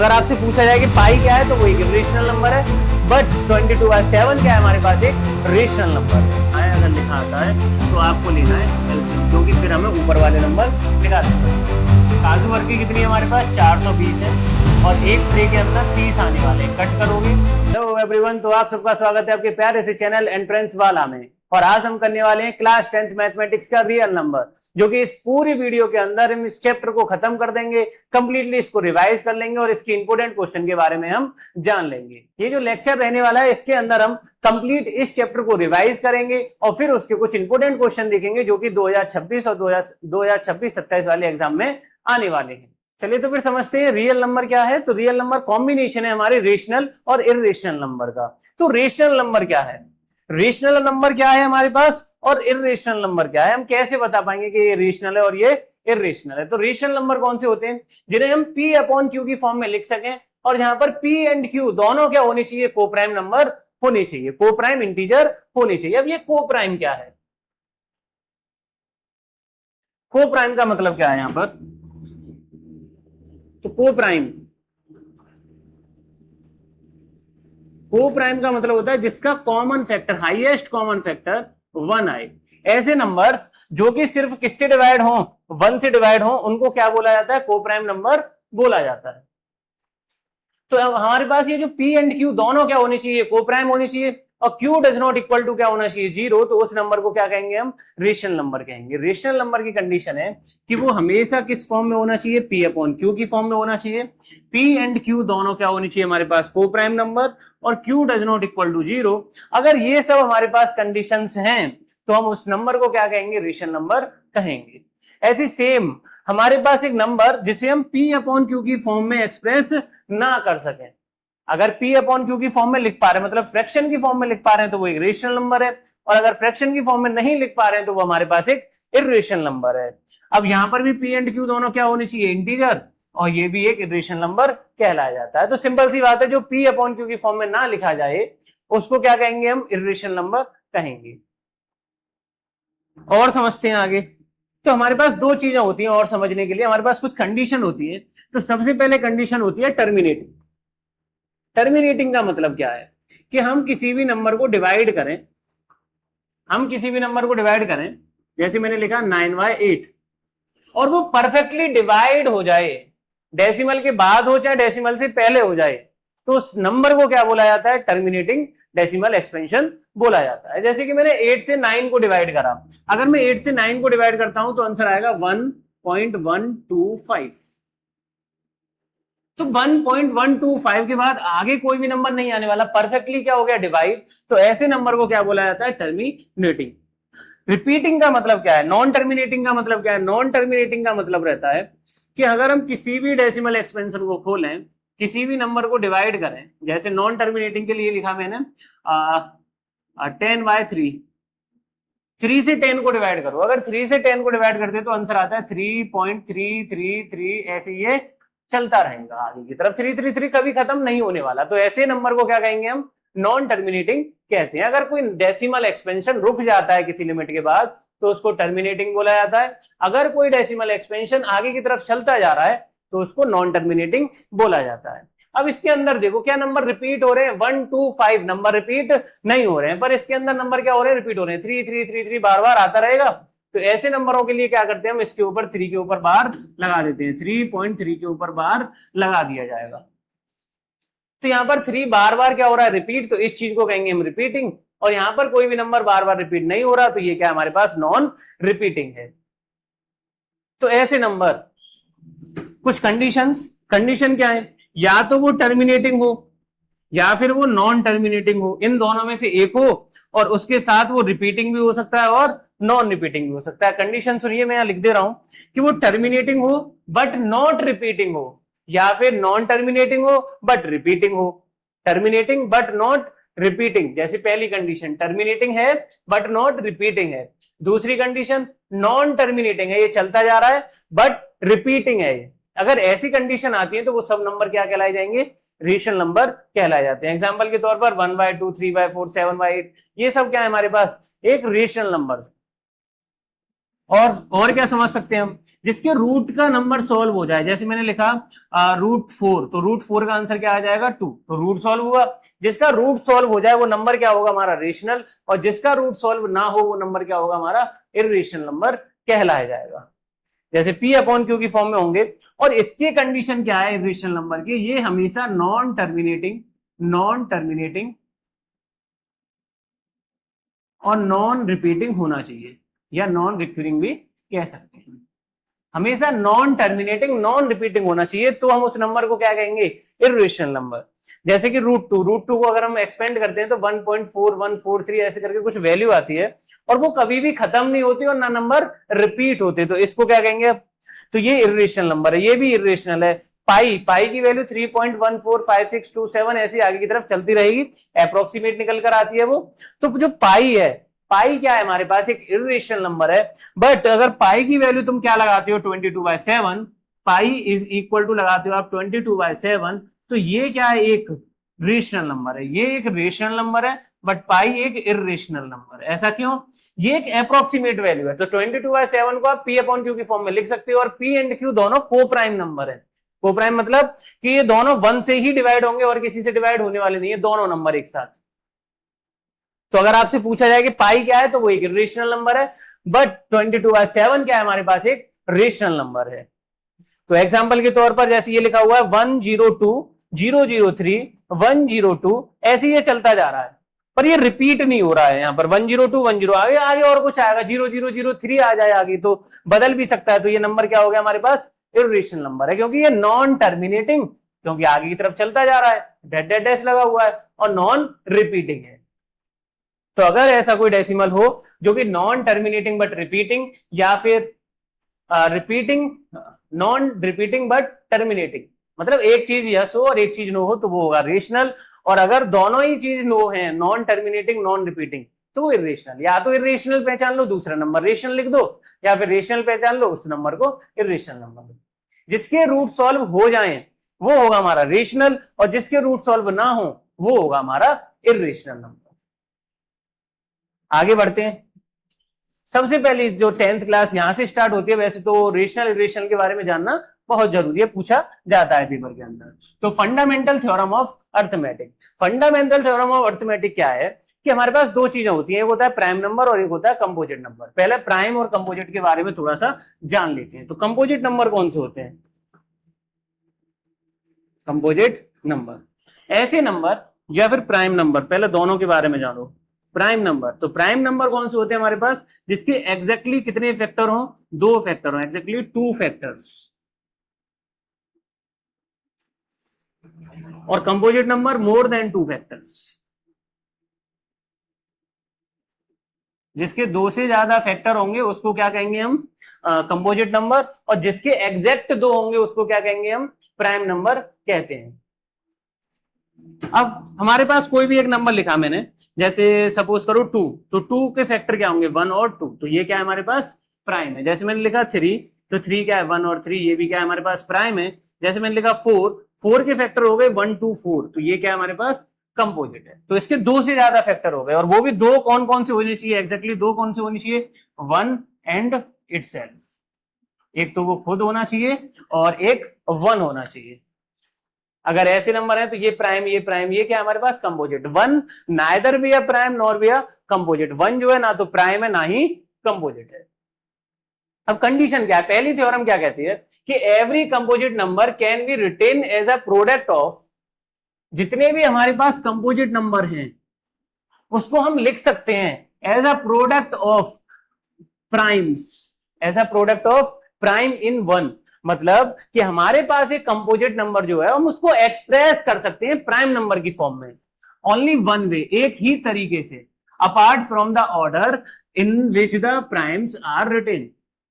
अगर आपसे पूछा जाए कि पाई क्या है तो वो एक रेशनल नंबर है, बट 22/7 क्या है हमारे पास एक रेशनल नंबर है। अगर लिखा आता है तो आपको लेना है एलसीएम, क्योंकि फिर हमें ऊपर वाले नंबर लिखा देते हैं। काजू बर्फी कितनी है हमारे पास 420 है और एक ट्रे के अंदर 30 आने वाले कट करोगे। हेलो एवरीवन, तो आप सबका स्वागत है आपके प्यारे से चैनल एंट्रेंस वाला में। और आज हम करने वाले हैं क्लास 10th मैथमेटिक्स का रियल नंबर, जो कि इस पूरी वीडियो के अंदर हम इस चैप्टर को खत्म कर देंगे, कंप्लीटली इसको रिवाइज कर लेंगे और इसके इंपोर्टेंट क्वेश्चन के बारे में हम जान लेंगे। ये जो लेक्चर रहने वाला है इसके अंदर हम कंप्लीट इस चैप्टर को रिवाइज करेंगे और फिर उसके कुछ इंपोर्टेंट क्वेश्चन देखेंगे जो कि 2026 और 2026-27 वाले एग्जाम में आने वाले हैं। चलिए तो फिर समझते हैं रियल नंबर क्या है। तो रियल नंबर कॉम्बिनेशन है हमारे रेशनल और इर्रेशनल नंबर का। तो रेशनल नंबर क्या है, रेशनल नंबर क्या है हमारे पास और इर्रेशनल नंबर क्या है, हम कैसे बता पाएंगे कि ये रेशनल है और ये इर्रेशनल है। तो रेशनल नंबर कौन से होते हैं, जिन्हें हम P अपॉन Q की फॉर्म में लिख सकें और यहाँ पर P एंड Q दोनों क्या होने चाहिए, को प्राइम नंबर होने चाहिए, को प्राइम इंटीजर होने चाहिए। अब ये को प्राइम क्या है, को प्राइम का मतलब क्या है यहाँ पर, तो को प्राइम का मतलब होता है जिसका common factor, highest common factor 1 आए। ऐसे नंबर्स जो कि सिर्फ किससे डिवाइड हो, 1 से डिवाइड हो, उनको क्या बोला जाता है, को प्राइम नंबर बोला जाता है। तो अब हमारे पास ये जो P एंड Q दोनों क्या होने चाहिए, को प्राइम होने चाहिए, और Q does not equal to क्या होना चाहिए, 0, तो उस नंबर को क्या कहेंगे, हम रेशनल नंबर कहेंगे। रेशनल नंबर की कंडीशन है कि वो हमेशा किस फॉर्म में होना चाहिए, P अपॉन Q की फॉर्म में होना चाहिए। P एंड Q दोनों क्या होनी चाहिए हमारे पास, को प्राइम नंबर, और Q does not equal to 0। अगर ये सब हमारे पास कंडीशंस हैं तो हम उस नंबर को क्या कहेंगे, रेशनल नंबर कहेंगे। ऐसी सेम हमारे पास एक नंबर जिसे हम P अपॉन Q की फॉर्म में एक्सप्रेस ना कर सकें, अगर P अपॉन Q की फॉर्म में लिख पा रहे हैं, मतलब फ्रैक्शन की फॉर्म में लिख पा रहे हैं, तो वो एक रेशनल नंबर है, और अगर फ्रैक्शन की फॉर्म में नहीं लिख पा रहे हैं तो वो हमारे पास एक इर्रेशनल नंबर है। अब यहां पर भी P एंड Q दोनों क्या होनी चाहिए, इंटीजर, और ये भी एक इर्रेशनल नंबर कहलाया जाता है। तो सिंपल सी बात है, जो P अपॉन Q की फॉर्म में ना लिखा जाए उसको क्या कहेंगे, हम इर्रेशनल नंबर कहेंगे। और समझते हैं आगे। तो हमारे पास दो चीजें होती हैं और समझने के लिए, हमारे पास कुछ कंडीशन होती है। तो सबसे पहले कंडीशन होती है टर्मिनेटिंग। टर्मिनेटिंग का मतलब क्या है कि हम किसी भी नंबर को डिवाइड करें, जैसे मैंने लिखा 9/8, और वो परफेक्टली डिवाइड हो जाए, डेसिमल के बाद हो चाहे डेसिमल से पहले हो जाए, तो उस नंबर को क्या बोला जाता है, टर्मिनेटिंग डेसिमल एक्सपेंशन बोला जाता है। जैसे कि मैंने 8 से 9 को डिवाइड करा, अगर मैं 8 से 9 को डिवाइड करता हूं तो आंसर आएगा 1.125। तो 1.125 के बाद आगे कोई भी नंबर नहीं आने वाला, परफेक्टली क्या हो गया, डिवाइड। तो ऐसे नंबर को क्या बोला जाता है, टर्मिनेटिंग। रिपीटिंग का मतलब क्या है, नॉन टर्मिनेटिंग का मतलब क्या है, नॉन टर्मिनेटिंग का मतलब रहता है कि अगर हम किसी भी डेसिमल एक्सपेंशन को खोलें, किसी भी नंबर को डिवाइड करें, जैसे नॉन टर्मिनेटिंग के लिए लिखा मैंने 10/3, 3 से 10 को डिवाइड करो, अगर 3 से 10 को डिवाइड करते तो आंसर आता है 3.333, ऐसे ये चलता रहेगा आगे की तरफ, 333 कभी खत्म नहीं होने वाला। तो ऐसे नंबर को क्या कहेंगे, हम नॉन टर्मिनेटिंग कहते हैं। अगर कोई डेसिमल एक्सपेंशन रुक जाता है किसी लिमिट के बाद तो उसको टर्मिनेटिंग बोला जाता है, अगर कोई डेसिमल एक्सपेंशन आगे की तरफ चलता जा रहा है तो उसको नॉन टर्मिनेटिंग बोला जाता है। अब इसके अंदर देखो क्या नंबर रिपीट हो रहे हैं, 1 2 5 नंबर रिपीट नहीं हो रहे हैं, पर इसके अंदर नंबर क्या हो रहे हैं, रिपीट हो रहे हैं, 3 3 3 3 बार बार आता रहेगा। तो ऐसे नंबरों के लिए क्या करते हैं, हम इसके ऊपर 3 के ऊपर बार लगा देते हैं, 3.3 के ऊपर बार लगा दिया जाएगा। तो यहाँ पर 3 बार बार क्या हो रहा है, रिपीट, तो इस चीज को कहेंगे हम रिपीटिंग। और यहाँ पर कोई भी नंबर बार बार रिपीट नहीं हो रहा तो ये क्या हमारे पास नॉन रिपीटिंग है। तो ऐसे नंबर, कुछ कंडीशन क्या है, या तो वो टर्मिनेटिंग हो या फिर वो नॉन टर्मिनेटिंग हो, इन दोनों में से एक हो, और उसके साथ वो रिपीटिंग भी हो सकता है और नॉन रिपीटिंग भी हो सकता है। कंडीशन सुनिए, मैं यहां लिख दे रहा हूं कि वो टर्मिनेटिंग हो बट नॉट रिपीटिंग हो, या फिर नॉन टर्मिनेटिंग हो बट रिपीटिंग हो। टर्मिनेटिंग बट नॉट रिपीटिंग, जैसे पहली कंडीशन टर्मिनेटिंग है बट नॉट रिपीटिंग है, दूसरी कंडीशन नॉन टर्मिनेटिंग है, ये चलता जा रहा है बट रिपीटिंग है। अगर ऐसी कंडीशन आती है तो वो सब नंबर क्या कहलाए जाएंगे, रेशनल नंबर कहलाए जाते हैं। एग्जांपल के तौर पर 1/2, 3/4, 7/8, ये सब क्या है हमारे पास, एक रेशनल नंबर। और क्या समझ सकते हैं हम, जिसके रूट का नंबर सॉल्व हो जाए, जैसे मैंने लिखा √4, तो √4 का आंसर क्या आ जाएगा 2, तो रूट सॉल्व हुआ। जिसका रूट सॉल्व हो जाए वो नंबर क्या होगा हमारा रेशनल, और जिसका रूट सॉल्व ना हो वो नंबर क्या होगा हमारा इर्रेशनल नंबर कहलाया जाएगा। जैसे P अपॉन Q की फॉर्म में होंगे। और इसके कंडीशन क्या है इर्रेशनल नंबर की, ये हमेशा नॉन टर्मिनेटिंग और नॉन रिपीटिंग होना चाहिए, या नॉन रिक्यूरिंग भी कह सकते हैं। हमेशा नॉन टर्मिनेटिंग नॉन रिपीटिंग होना चाहिए, तो हम उस नंबर को क्या कहेंगे इर्रेशनल नंबर। जैसे कि √2 को अगर हम एक्सपेंड करते हैं तो 1.4143 ऐसे करके कुछ वैल्यू आती है, और वो कभी भी खत्म नहीं होती और ना नंबर रिपीट होते, तो इसको क्या कहेंगे अब, तो ये इर्रेशनल नंबर है, ये भी इर्रेशनल है। पाई की वैल्यू 3.145627 ऐसी आगे की तरफ चलती रहेगी, अप्रोक्सीमेट निकल कर आती है वो। तो जो पाई है, पाई क्या है हमारे पास एक इर्रेशनल नंबर है, बट अगर पाई की वैल्यू तुम क्या लगाते हो 22/7, पाई इज इक्वल टू लगाते हो आप 22/7, तो ये क्या है एक रेशनल नंबर है, ये एक रेशनल नंबर है, बट पाई एक इर्रेशनल नंबर है। ऐसा क्यों, ये एक अप्रोक्सीमेट वैल्यू है, तो 22/7 को आप P अपॉन Q की फॉर्म में लिख सकते हो, और P एंड Q दोनों को प्राइम नंबर है। को प्राइम मतलब कि ये दोनों 1 से ही डिवाइड होंगे और किसी से डिवाइड होने वाले नहीं है, दोनों नंबर एक साथ। तो अगर आपसे पूछा जाए कि पाई क्या है तो वो एक रेशनल नंबर है, बट 22/7 क्या है हमारे पास एक रेशनल नंबर है। तो एग्जांपल के तौर पर जैसे ये लिखा हुआ है 102 003 102, ऐसे ये चलता जा रहा है, पर ये रिपीट नहीं हो रहा है। यहाँ पर 102 10 आगे आगे और कुछ आएगा, 0003 आ जाए आगे, तो बदल भी सकता है। तो ये नंबर क्या हो गया हमारे पास इर्रेशनल नंबर है, क्योंकि ये नॉन टर्मिनेटिंग, क्योंकि आगे की तरफ चलता जा रहा है, डेड डेड डैश लगा हुआ है, और नॉन रिपीटिंग है। तो अगर ऐसा कोई डेसिमल हो जो कि नॉन टर्मिनेटिंग बट रिपीटिंग, या फिर repeating non repeating but terminating, मतलब एक चीज यस हो और एक चीज नो हो, तो वो होगा रेशनल। और अगर दोनों ही चीज नो है, नॉन टर्मिनेटिंग नॉन रिपीटिंग, तो वो इर्रेशनल। या तो इर्रेशनल पहचान लो, दूसरा नंबर रेशनल लिख दो, या फिर रेशनल पहचान लो, उस नंबर को इर्रेशनल नंबर। जिसके रूट सॉल्व हो जाए वो होगा हमारा रेशनल, और जिसके रूट सॉल्व ना हो वो होगा हमारा इर्रेशनल नंबर। आगे बढ़ते हैं। सबसे पहले जो 10th क्लास यहां से स्टार्ट होती है, वैसे तो रेशनल इर्रेशनल के बारे में जानना बहुत जरूरी है, पूछा जाता है पेपर के अंदर। तो fundamental theorem of arithmetic, fundamental theorem of arithmetic क्या है कि हमारे पास दो चीजें होती हैं, एक होता है प्राइम नंबर और एक होता है कंपोजिट नंबर। पहले प्राइम और कंपोजिट के बारे में थोड़ा सा जान लेते हैं। तो कंपोजिट नंबर कौन से होते हैं, कंपोजिट नंबर ऐसे नंबर या फिर प्राइम नंबर, पहले दोनों के बारे में जानो। प्राइम नंबर, तो प्राइम नंबर कौन से होते हैं हमारे पास, जिसके एग्जैक्टली कितने फैक्टर हो, 2 फैक्टर हो, एग्जैक्टली 2 फैक्टर्स। और composite number more than 2 factors, जिसके 2 से ज्यादा फैक्टर होंगे उसको क्या कहेंगे हम कंपोजिट नंबर, और जिसके एग्जैक्ट 2 होंगे उसको क्या कहेंगे हम प्राइम नंबर कहते हैं। अब हमारे पास कोई भी एक नंबर लिखा मैंने, जैसे सपोज करो 2, तो 2 के फैक्टर क्या होंगे 1 और 2, तो ये क्या है हमारे पास प्राइम है। जैसे मैंने लिखा 3, तो 3 क्या है 1 और 3, ये भी क्या है हमारे पास प्राइम है। जैसे मैंने लिखा 4 के फैक्टर हो गए 1 2 4, तो ये क्या है हमारे पास कंपोजिट है। तो इसके 2 से ज्यादा फैक्टर हो गए, और वो भी 2 कौन कौन से होने चाहिए, एग्जैक्टली 2 कौन से होनी चाहिए, 1 एंड इटसेल्फ, एक तो वो खुद होना चाहिए और एक 1 होना चाहिए। अगर ऐसे नंबर है तो ये प्राइम ये प्राइम, ये क्या हमारे पास composite. 1 neither be a prime nor be a composite, 1 जो है ना तो प्राइम है ना ही कंपोजिट है। अब कंडीशन क्या है, पहली थ्योरम क्या कहती है कि every composite number can be written as a product of, जितने भी हमारे पास कंपोजिट नंबर हैं उसको हम लिख सकते हैं as a product of primes, as a product of prime in 1। मतलब कि हमारे पास एक कंपोजिट नंबर जो है हम उसको एक्सप्रेस कर सकते हैं प्राइम नंबर की फॉर्म में, ओनली वन वे, एक ही तरीके से, apart from the order in which the primes are written.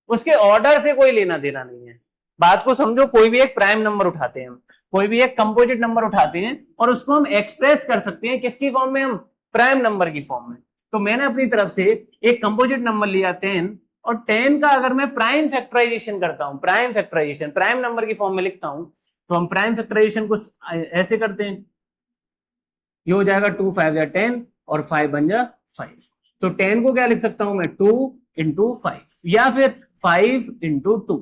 उसके ऑर्डर से कोई लेना देना नहीं है। बात को समझो, कोई भी एक प्राइम नंबर उठाते हैं, कोई भी एक कंपोजिट नंबर उठाते हैं और उसको हम एक्सप्रेस कर सकते हैं किसकी फॉर्म में, हम प्राइम नंबर की फॉर्म में। तो मैंने अपनी तरफ से एक कंपोजिट नंबर लिया 10, और 10 का अगर मैं प्राइम फैक्टराइजेशन करता हूं, प्राइम फैक्टराइजेशन प्राइम नंबर की फॉर्म में लिखता हूं, तो हम प्राइम फैक्टराइजेशन को ऐसे करते हैं, ये हो जाएगा 2 5 या 10 और 5 बन जा 5। तो 10 को क्या लिख सकता हूं मैं 2 इंटू 5 या फिर 5 इंटू 2।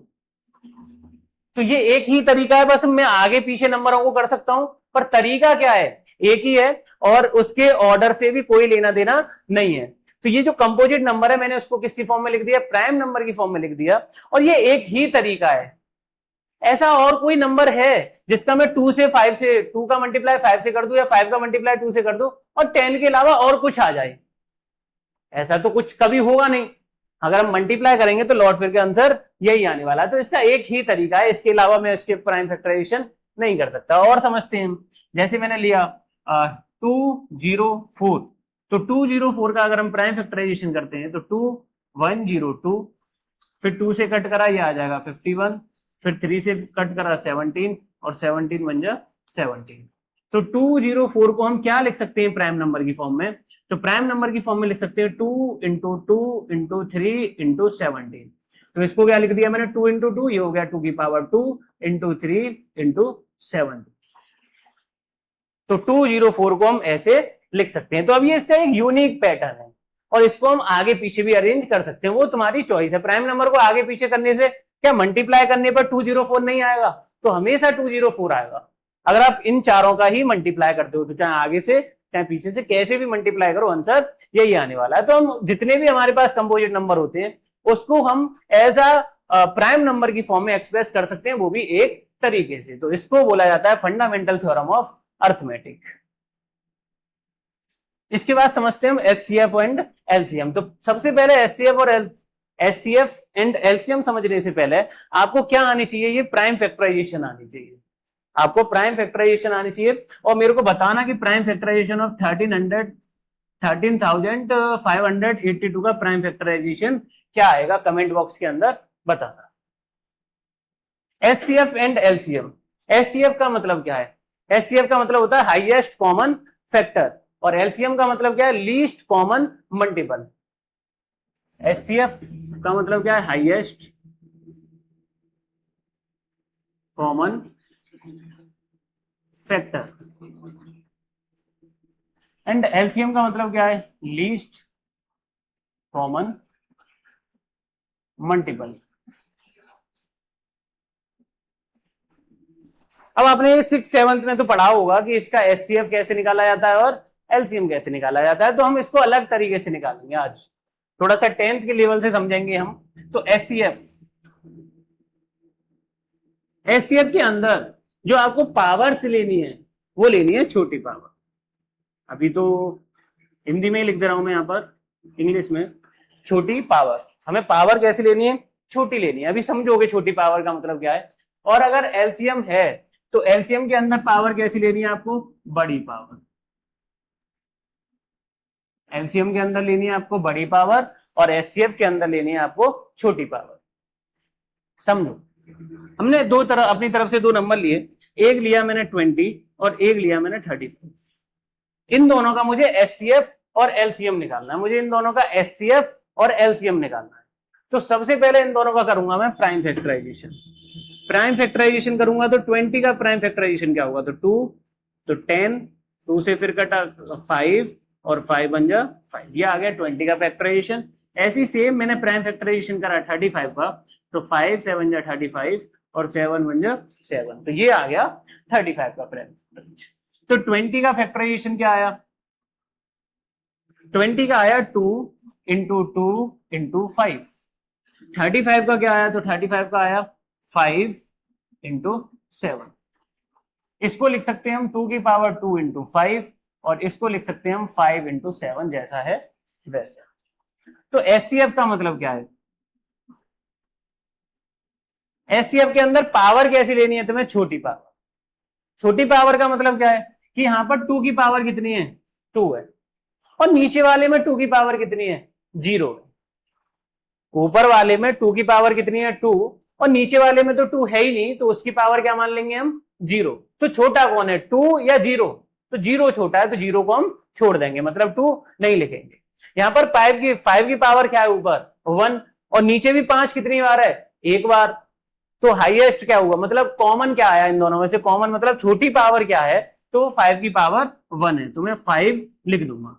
तो ये एक ही तरीका है, बस मैं आगे पीछे नंबरों को कर सकता हूं, पर तरीका क्या है, एक ही है, और उसके ऑर्डर से भी कोई लेना देना नहीं है। तो ये जो कंपोजिट नंबर है मैंने उसको किसकी फॉर्म में लिख दिया, प्राइम नंबर की फॉर्म में लिख दिया, और ये एक ही तरीका है। ऐसा और कोई नंबर है जिसका मैं 2 से 5 से 2 का मल्टीप्लाई 5 से कर दूं, या 5 का मल्टीप्लाई 2 से कर दूं और 10 के अलावा और कुछ आ जाए? ऐसा तो कुछ कभी होगा नहीं। अगर हम मल्टीप्लाई करेंगे तो लॉट फिर के आंसर यही आने वाला है। तो इसका एक ही तरीका है, इसके अलावा मैं इसके प्राइम फैक्टराइजेशन नहीं कर सकता। और समझते हैं, जैसे मैंने लिया 204, तो 204 का अगर हम प्राइम फैक्टराइजेशन करते हैं तो 2102, फिर 2 से कट करा ये आ जाएगा 51, फिर 3 से कट करा 17, और 17 बन जा 17। तो 204 को हम क्या लिख सकते हैं प्राइम नंबर की फॉर्म में, तो प्राइम नंबर की फॉर्म में लिख सकते हैं 2 इंटू 2 इंटू 3 इंटू 17। तो इसको क्या लिख दिया मैंने, 2 इंटू 2, ये हो गया 2 की पावर 2 इंटू 3 इंटू 7। तो 204 को हम ऐसे लिख सकते हैं। तो अब ये इसका एक यूनिक पैटर्न है, और इसको हम आगे पीछे भी अरेंज कर सकते हैं, वो तुम्हारी चॉइस है। प्राइम नंबर को आगे पीछे करने से क्या मल्टीप्लाई करने पर 204 नहीं आएगा, तो हमेशा 204 आएगा। अगर आप इन चारों का ही मल्टीप्लाई करते हो, तो चाहे आगे से चाहे पीछे से कैसे भी मल्टीप्लाई करो, आंसर यही आने वाला है। तो हम जितने भी हमारे पास कंपोजिट नंबर होते हैं उसको हम एज अ प्राइम नंबर की फॉर्म में एक्सप्रेस कर सकते हैं, वो भी एक तरीके से। तो इसको बोला जाता है फंडामेंटल थ्योरम ऑफ अर्थमेटिक। इसके बाद समझते हैं हम एचसीएफ एंड एलसीएम। तो सबसे पहले एचसीएफ एंड एलसीएम समझने से पहले आपको क्या आनी चाहिए, ये प्राइम फैक्टराइजेशन आनी चाहिए। आपको प्राइम फैक्टराइजेशन आनी चाहिए, और मेरे को बताना कि प्राइम फैक्टराइजेशन ऑफ 13,582 का प्राइम फैक्टराइजेशन क्या आएगा, कमेंट बॉक्स के अंदर बताना। HCF and LCM. एचसीएफ का मतलब क्या है, एचसीएफ का मतलब होता है हाईएस्ट कॉमन फैक्टर, और एलसीएम का मतलब क्या है, लीस्ट कॉमन मल्टीपल। एचसीएफ का मतलब क्या है, highest common factor, and LCM का मतलब क्या है, लीस्ट कॉमन मल्टीपल। अब आपने 6th-7th में तो पढ़ा होगा कि इसका एचसीएफ कैसे निकाला जाता है और एलसीएम कैसे निकाला जाता है, तो हम इसको अलग तरीके से निकालेंगे। आज थोड़ा सा 10th के लेवल से समझेंगे हम। तो एचसीएफ के अंदर जो आपको पावर से लेनी है वो लेनी है छोटी पावर। अभी तो हिंदी में ही लिख दे रहा हूं मैं यहाँ पर, इंग्लिश में छोटी पावर। हमें पावर कैसे लेनी है, छोटी लेनी है। अभी समझोगे छोटी पावर का मतलब क्या है। और अगर एलसीएम है तो एलसीएम के अंदर पावर कैसी लेनी है आपको, बड़ी पावर। एलसीएम के अंदर लेनी है आपको बड़ी पावर, और एचसीएफ के अंदर लेनी है आपको छोटी पावर। समझो, हमने दो तरफ अपनी तरफ से दो नंबर लिए, एक लिया मैंने 20 और एक लिया मैंने 35। इन दोनों का मुझे एचसीएफ और एलसीएम निकालना है, मुझे इन दोनों का एचसीएफ और एलसीएम निकालना है। तो सबसे पहले इन दोनों का करूंगा मैं प्राइम फैक्टराइजेशन। प्राइम फैक्टराइजेशन करूंगा तो 20 का प्राइम फैक्टराइजेशन क्या होगा, तो 2, तो 10, 2 से फिर कटा 5, और 5 बन जा 5, ये आ गया 20 का फैक्टराइजेशन। ऐसी सेम मैंने प्राइम फैक्टराइजेशन करा 35 का, तो 5 7 जा 35, और 7 बन जा 7, तो ये आ गया 35 का प्राइम फैक्टराइजेशन। तो 20 का फैक्टराइजेशन क्या आया, 20 का आया 2 इंटू 2 इंटू 5। 35 का क्या आया, तो 35 का आया 5 इंटू 7। इसको लिख सकते हैं हम 2 की पावर 2 इंटू 5, और इसको लिख सकते हैं हम 5 इंटू 7, जैसा है वैसा। तो एचसीएफ का मतलब क्या है, एचसीएफ के अंदर पावर कैसी लेनी है तुम्हें, छोटी पावर। छोटी पावर का मतलब क्या है कि यहां पर 2 की पावर कितनी है, 2 है, और नीचे वाले में 2 की पावर कितनी है, 0 है। ऊपर वाले में 2 की पावर कितनी है, 2, और नीचे वाले में तो 2 है ही नहीं, तो उसकी पावर क्या मान लेंगे हम, 0। तो छोटा कौन है, 2 या 0, तो 0 छोटा है, तो 0 को हम छोड़ देंगे, मतलब 2 नहीं लिखेंगे। यहाँ पर 5 की पावर क्या है, ऊपर 1, और नीचे भी 5 कितनी बार है, एक बार। तो हाईएस्ट क्या हुआ, मतलब कॉमन क्या आया इन दोनों में से, कॉमन मतलब छोटी पावर क्या है, तो 5 की पावर 1 है, तो मैं 5 लिख दूंगा।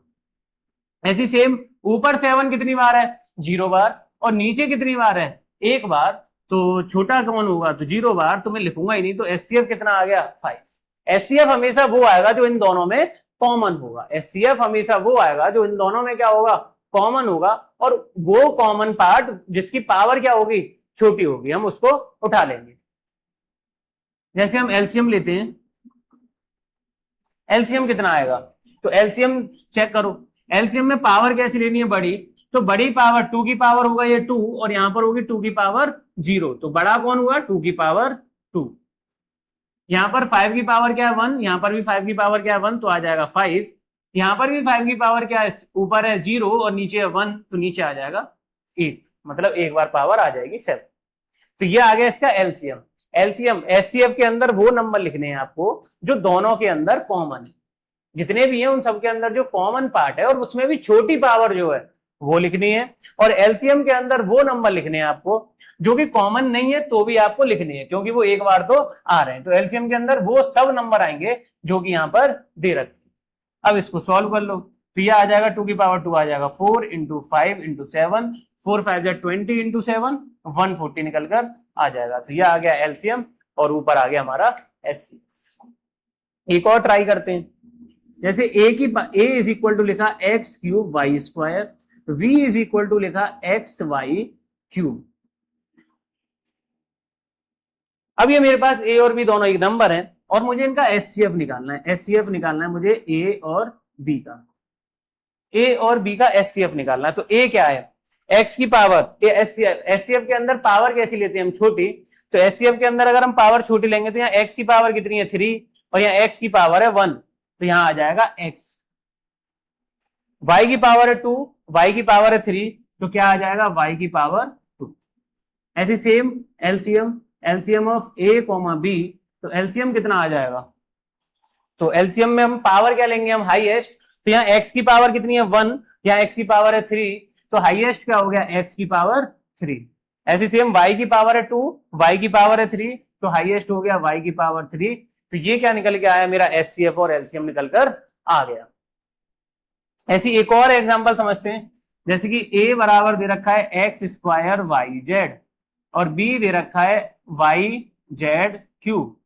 ऐसी सेम ऊपर 7 कितनी बार है, 0 बार, और नीचे कितनी बार है, एक बार, तो छोटा कौन होगा, तो 0 बार, तो मैं लिखूंगा ही नहीं, तो एचसीएफ कितना आ गया 5। एचसीएफ हमेशा वो आएगा जो इन दोनों में कॉमन होगा, एचसीएफ हमेशा वो आएगा जो इन दोनों में क्या होगा, कॉमन होगा, और वो कॉमन पार्ट जिसकी पावर क्या होगी, छोटी होगी, हम उसको उठा लेंगे। जैसे हम एलसीएम लेते हैं, एलसीएम कितना आएगा, तो एलसीएम चेक करो, एलसीएम में पावर कैसी लेनी है, बड़ी, तो बड़ी पावर 2 की पावर होगा ये 2, और यहां पर होगी 2 की पावर 0, तो बड़ा कौन हुआ 2 की पावर 2। यहां पर 5 की पावर क्या है 1, यहां पर भी 5 की पावर क्या है 1, तो आ जाएगा 5। यहां पर भी 5 की पावर क्या है, ऊपर है 0 और नीचे है 1, तो नीचे आ जाएगा 8, मतलब एक बार पावर आ जाएगी 7। तो ये आ गया इसका एलसीएम। एलसीएम एचसीएफ के अंदर वो नंबर लिखने हैं आपको जो दोनों के अंदर कॉमन है, जितने भी हैं उन सब के अंदर जो कॉमन पार्ट है और उसमें भी छोटी पावर जो है वो लिखनी है। और एलसीएम के अंदर वो नंबर लिखने हैं आपको जो कि कॉमन नहीं है तो भी आपको लिखने हैं, क्योंकि वो एक बार तो आ रहे हैं। तो एलसीएम के अंदर वो सब नंबर आएंगे जो कि यहां पर दे रखे। अब इसको सॉल्व कर लो, तो ये आ जाएगा 2 की पावर 2 आ जाएगा 4 इंटू 5 इंटू 7, 4 5 20 इंटू 7, 140 निकल कर आ जाएगा। तो ये आ गया एलसीएम और ऊपर आ गया हमारा एचसीएफ। एक और ट्राई करते हैं, जैसे ए इज इक्वल टू लिखा X cube Y square, v is equal to लिखा एक्स वाई क्यूब। अब ये मेरे पास ए और बी दोनों एक नंबर है और मुझे इनका एचसीएफ निकालना है। एचसीएफ निकालना है मुझे ए और बी का, ए और बी का एचसीएफ निकालना है। तो ए क्या है, एक्स की पावर, एचसीएफ के अंदर पावर कैसी लेते हैं हम, छोटी। तो एचसीएफ के अंदर अगर हम पावर छोटी लेंगे तो यहाँ एक्स की पावर कितनी है 3 और यहाँ एक्स की पावर है 1, तो यहां आ जाएगा एक्स। y की पावर है 2, y की पावर है 3, तो क्या आ जाएगा y की पावर 2। ऐसे same LCM, LCM of a comma b, तो एलसीएम कितना आ जाएगा, तो एलसीएम में हम पावर क्या लेंगे, हम हाईएस्ट। तो यहाँ x की पावर कितनी है 1, यहाँ x की पावर है 3, तो हाईएस्ट क्या हो गया x की पावर 3। ऐसे सेम y की पावर है 2, y की पावर है 3, तो हाईएस्ट हो गया y की पावर 3। तो ये क्या निकल के आया, मेरा एचसीएफ और एलसीएम निकल कर आ गया। ऐसी एक और एग्जांपल समझते हैं, जैसे कि a बराबर दे रखा है एक्स स्क्वायर वाई जेड और b दे रखा है वाई जेड क्यूब।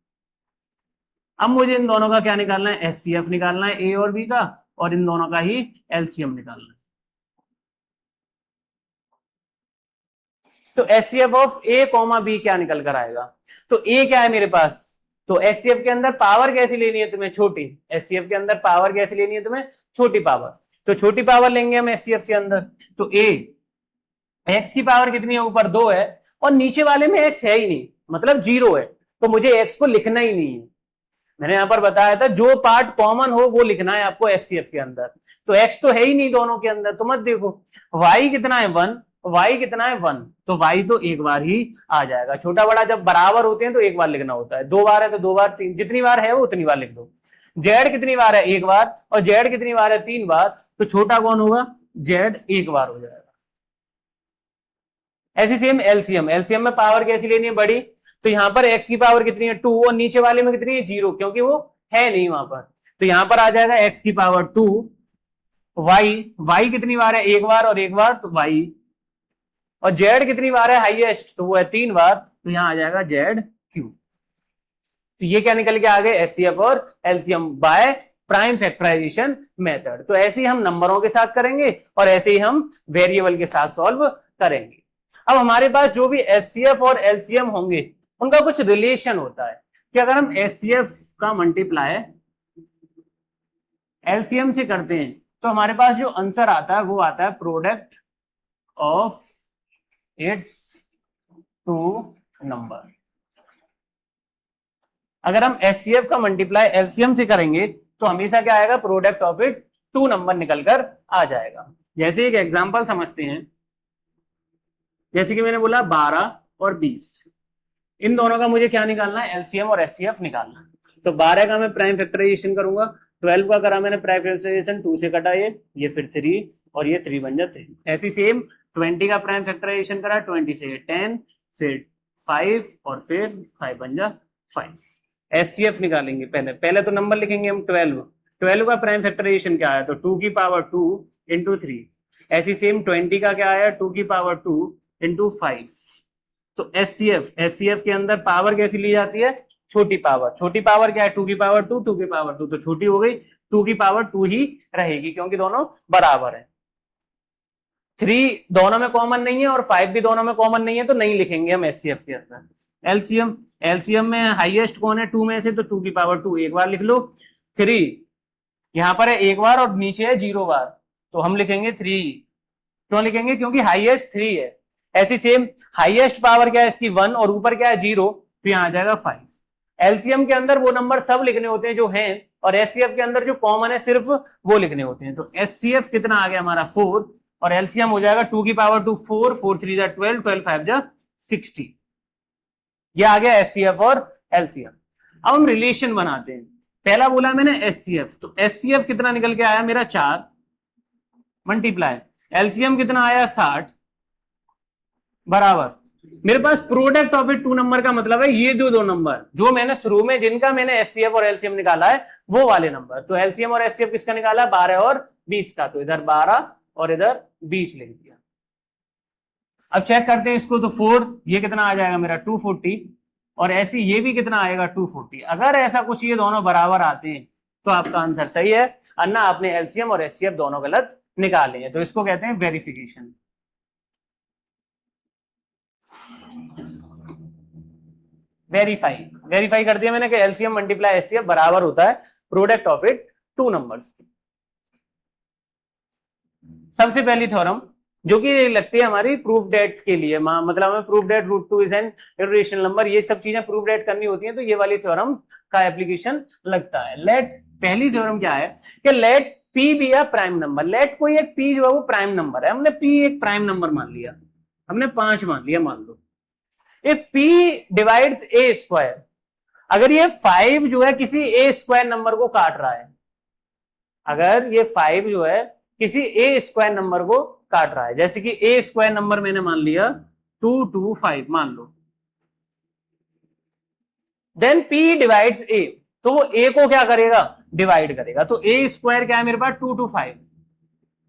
अब मुझे इन दोनों का क्या निकालना है, एचसीएफ निकालना है a और b का, और इन दोनों का ही एलसीएम निकालना है। तो HCF of a comma b क्या निकल कर आएगा, तो a क्या है मेरे पास, तो एचसीएफ के अंदर पावर कैसी लेनी है तुम्हें, छोटी। एचसीएफ के अंदर पावर कैसी लेनी है तुम्हें, छोटी पावर, तो छोटी पावर लेंगे हम एचसीएफ के अंदर। तो a x की पावर कितनी है, ऊपर 2 है और नीचे वाले में x है ही नहीं, मतलब 0 है, तो मुझे x को लिखना ही नहीं है। मैंने यहां पर बताया था जो पार्ट कॉमन हो वो लिखना है आपको एचसीएफ के अंदर, तो x तो है ही नहीं दोनों के अंदर, तो मत देखो। y कितना है 1, y कितना है 1, तो y तो एक बार ही आ जाएगा। छोटा बड़ा जब बराबर होते हैं तो एक बार लिखना होता है, 2 बार है तो 2 बार, 3, जितनी बार है वो उतनी बार लिख दो। z कितनी बार है, एक बार, और z कितनी बार है 3 बार, तो छोटा कौन होगा, z एक बार हो जाएगा। ऐसी सेम एलसीएम, एलसीएम में पावर कैसी लेनी है, बड़ी। तो यहां पर x की पावर कितनी है 2 और नीचे वाले में कितनी है 0, क्योंकि वो है नहीं वहां पर, तो यहां पर आ जाएगा x की पावर 2। y कितनी बार है, एक बार और एक बार, तो y, और z कितनी बार है हाईएस्ट, तो वो है 3 बार, तो यहां आ जाएगा z क्यूब। तो ये क्या निकल के आ गए, एचसीएफ और LCM by prime factorisation method. तो ऐसे ही हम नंबरों के साथ करेंगे और ऐसे ही हम वेरिएबल के साथ सॉल्व करेंगे। अब हमारे पास जो भी एचसीएफ और एलसीएम होंगे उनका कुछ रिलेशन होता है कि अगर हम एचसीएफ का मल्टीप्लाई एलसीएम से करते हैं तो हमारे पास जो आंसर आता है वो आता है product of its two number. अगर हम एचसीएफ का मल्टीप्लाई एलसीएम से करेंगे तो हमेशा क्या आएगा, प्रोडक्ट ऑफ इट 2 नंबर निकलकर आ जाएगा। जैसे एक एग्जांपल समझते हैं, जैसे कि मैंने बोला 12 और 20, इन दोनों का मुझे क्या निकालना है, एलसीएम और एचसीएफ निकालना है। तो 12 का मैं प्राइम फैक्टराइजेशन करूंगा, 12 का करा मैंने प्राइम फैक्टराइजेशन, 2 से कटा ये फिर 3 और ये 3 बन जाते हैं। ऐसी सेम 20 का प्राइम फैक्टराइजेशन करा, 20 से 10 फिर 5 और फिर 5 बन जा 5। एचसीएफ निकालेंगे, पहले तो नंबर लिखेंगे हम 12 का प्राइम फैक्टराइजेशन क्या आया, तो 2 की पावर 2 इंटू 3। ऐसी सेम 20 का क्या आया, 2 की पावर 2 इंटू 5। तो एचसीएफ के अंदर पावर कैसी ली जाती है, छोटी पावर क्या है, 2 की पावर 2, 2 की पावर 2, तो छोटी हो गई, 2 की पावर 2 ही रहेगी क्योंकि दोनों बराबर है। 3 दोनों में कॉमन नहीं है और 5 भी दोनों में कॉमन नहीं है, तो नहीं लिखेंगे हम एचसीएफ के अंदर। एलसीएम में हाईएस्ट कौन है 2 में से, तो 2 की पावर 2 एक बार लिख लो, 3 यहां पर है एक बार और नीचे है 0 बार, तो हम लिखेंगे 3। क्यों लिखेंगे, क्योंकि हाईएस्ट 3 है। ऐसी सेम हाईएस्ट पावर क्या है इसकी 1 और ऊपर क्या है 0, तो यहां आ जाएगा 5। एलसीएम के अंदर वो नंबर सब लिखने होते हैं जो हैं, और एचसीएफ के अंदर जो कॉमन है सिर्फ वो लिखने होते हैं। तो एचसीएफ कितना आ गया हमारा 4 और एलसीएम हो जाएगा 2 की पावर 2 4, 4 3 जा 12, 12 5 जा 60। ये आ गया एचसीएफ और एलसीएम। अब हम रिलेशन बनाते हैं। पहला बोला मैंने एचसीएफ, तो एचसीएफ कितना निकल के आया मेरा 4 मल्टीप्लाई एलसीएम कितना आया 60 बराबर मेरे पास प्रोडक्ट ऑफ इट 2 नंबर का मतलब है ये जो 2 नंबर जो मैंने शुरू में जिनका मैंने एचसीएफ और एलसीएम निकाला है वो वाले नंबर। तो एलसीएम और एचसीएफ किसका निकाला 12 और 20 का, तो इधर 12 और इधर 20 लिख दिया। अब चेक करते हैं इसको, तो 4 ये कितना आ जाएगा मेरा 240 और ऐसे ये भी कितना आएगा 240। अगर ऐसा कुछ ये दोनों बराबर आते हैं तो आपका आंसर सही है, अन्ना आपने एलसीएम और एचसीएफ दोनों गलत निकाले हैं। तो इसको कहते हैं वेरिफिकेशन। वेरीफाई कर दिया मैंने कि एलसीएम मल्टीप्लाई एचसीएफ बराबर होता है प्रोडक्ट ऑफ इट 2 नंबर्स। सबसे पहली थ्योरम जो कि लगती है हमारी प्रूफ डेट के लिए, मतलब हमें proof that √2 is an irrational number, ये सब चीजें प्रूफ डेट करनी होती है, तो ये वाली थ्योरम का एप्लीकेशन लगता है। लेट पहली थ्योरम क्या है कि let P be a prime number. Let कोई एक पी जो है वो प्राइम नंबर है, हमने पी एक प्राइम नंबर मान लिया, हमने 5 मान लिया मान लो। If p divides a square, अगर ये 5 जो है किसी ए स्क्वायर नंबर को काट रहा है, अगर ये 5 जो है किसी ए स्क्वायर नंबर को काट रहा है, जैसे कि ए स्क्वायर नंबर मैंने मान लिया 225 मान लो, देन p डिवाइड्स a, तो वो a को क्या करेगा डिवाइड करेगा। तो a स्क्वायर क्या है मेरे पास 225,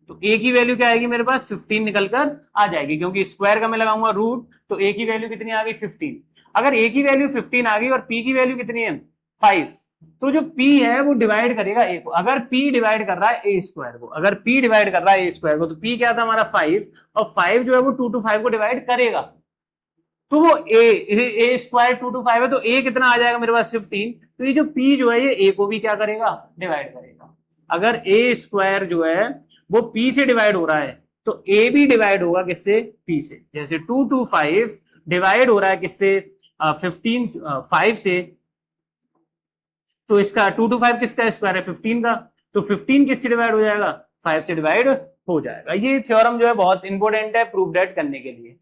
तो a की वैल्यू क्या आएगी मेरे पास 15 निकलकर आ जाएगी, क्योंकि स्क्वायर का मैं लगाऊंगा रूट, तो a की वैल्यू कितनी आ गई 15। अगर a की वैल्यू 15 आ गई और p की वैल्यू कितनी है 5, तो जो p है वो डिवाइड करेगा a को। अगर p डिवाइड कर रहा है a स्क्वायर को, अगर p डिवाइड कर रहा है a स्क्वायर को, तो p क्या था हमारा 5 और 5 जो है वो 2 to 5 को डिवाइड करेगा, तो वो a स्क्वायर 2 to 5 है, तो a कितना आ जाएगा मेरे पास 15। तो ये जो p जो है ये a को भी क्या करेगा डिवाइड करेगा। अगर a स्क्वायर जो है वो p से डिवाइड हो रहा है तो a भी डिवाइड होगा किससे p से। जैसे 2 to 5 डिवाइड हो रहा है किससे 5 से, तो इसका 2 to 5 किसका स्क्वायर है 15 का, तो 15 किससे डिवाइड हो जाएगा 5 से डिवाइड हो जाएगा। ये थ्योरम जो है बहुत इंपॉर्टेंट है प्रूफ डेट करने के लिए।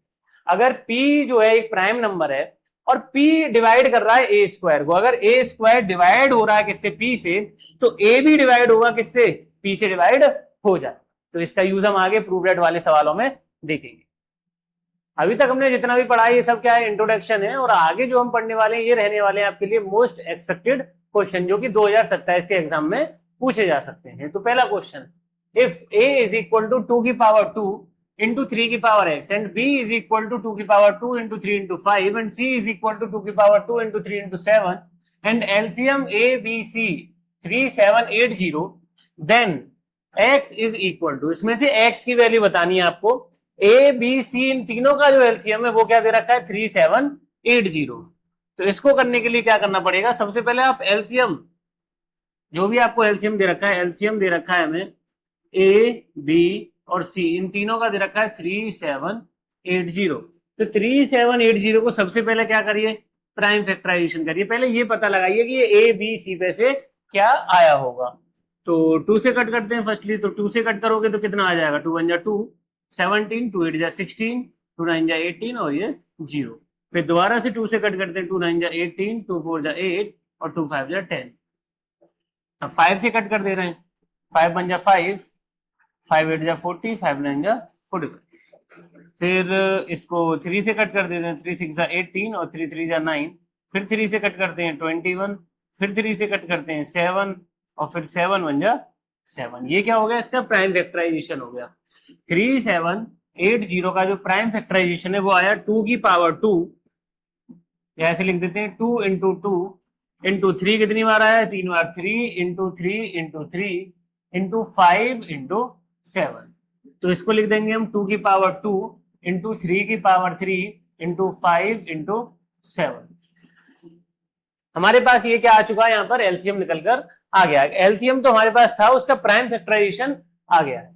अगर p जो है एक प्राइम नंबर है और p डिवाइड कर रहा है a स्क्वायर को, अगर a स्क्वायर डिवाइड हो रहा है किससे p से, तो a भी डिवाइड होगा किससे p से डिवाइड हो जाए। तो इसका यूज हम आगे प्रूफ डेट वाले सवालों में देखेंगे। अभी तक हमने जितना भी पढ़ा ये सब क्या है इंट्रोडक्शन है, और आगे जो हम पढ़ने वाले हैं ये रहने वाले हैं आपके लिए मोस्ट एक्सपेक्टेड क्वेश्चन, जो कि 2027 के एग्जाम में पूछे जा सकते हैं। तो पहला question, if a is equal to 2 की पावर 2 इंटू 3 की power x and b is equal to 2 की power 2 into 3 into 5 and c is equal to 2 की power 2 into 3 into 7 and LCM a b c 3780, then x is equal to, इसमें से x की value बतानी है आपको, a b c इन तीनों का जो एलसीएम है वो क्या दे रखा है 3780। तो इसको करने के लिए क्या करना पड़ेगा, सबसे पहले आप एलसीएम जो भी आपको एलसीएम दे रखा है, एलसीएम दे रखा है हमें a b और c इन तीनों का दे रखा है 3780। तो 3780 को सबसे पहले क्या करिए प्राइम फैक्टराइजेशन करिए, पहले ये पता लगाइए कि ये a b c पे से क्या आया होगा। तो 2 से कट करते हैं फर्स्टली, तो 2 से कट करोगे तो कितना आ जाएगा 2 1 जा 2 17, 2 8 जा 16, 2 9 जा 18 और ये 0। फिर दोबारा से 2 से कट करते हैं, 2 9 जा 18, 2 4 जा 8 और 2 5 जा 10। अब 5 से कट कर दे रहे हैं, 5 1 जा 5, 5 8 जा 40, 5 9 जा 45। फिर इसको 3 से कट कर देते हैं, 3 6 जा 18 और 3 3 जा 9। फिर 3 से कट करते हैं 21, फिर 3 से कट करते हैं 7 और फिर 7 1 जा 7। ये क्या हो गया इसका प्राइम फैक्टराइजेशन हो गया। 3 7 80 का जो प्राइम फैक्टराइजेशन है वो आया 2 की पावर 2, ऐसे लिख देते हैं 2 इंटू 2 इंटू 3 कितनी बार आया, 3 बार, 3 इंटू 3 इंटू 3 इंटू 5 इंटू 7। तो इसको लिख देंगे हम 2 की पावर 2 इंटू 3 की पावर 3 इंटू 5 इंटू 7। हमारे पास ये क्या आ चुका है, यहाँ पर एलसीएम निकलकर आ गया। एलसीएम तो हमारे पास था, उसका प्राइम फैक्टराइजेशन आ गया है।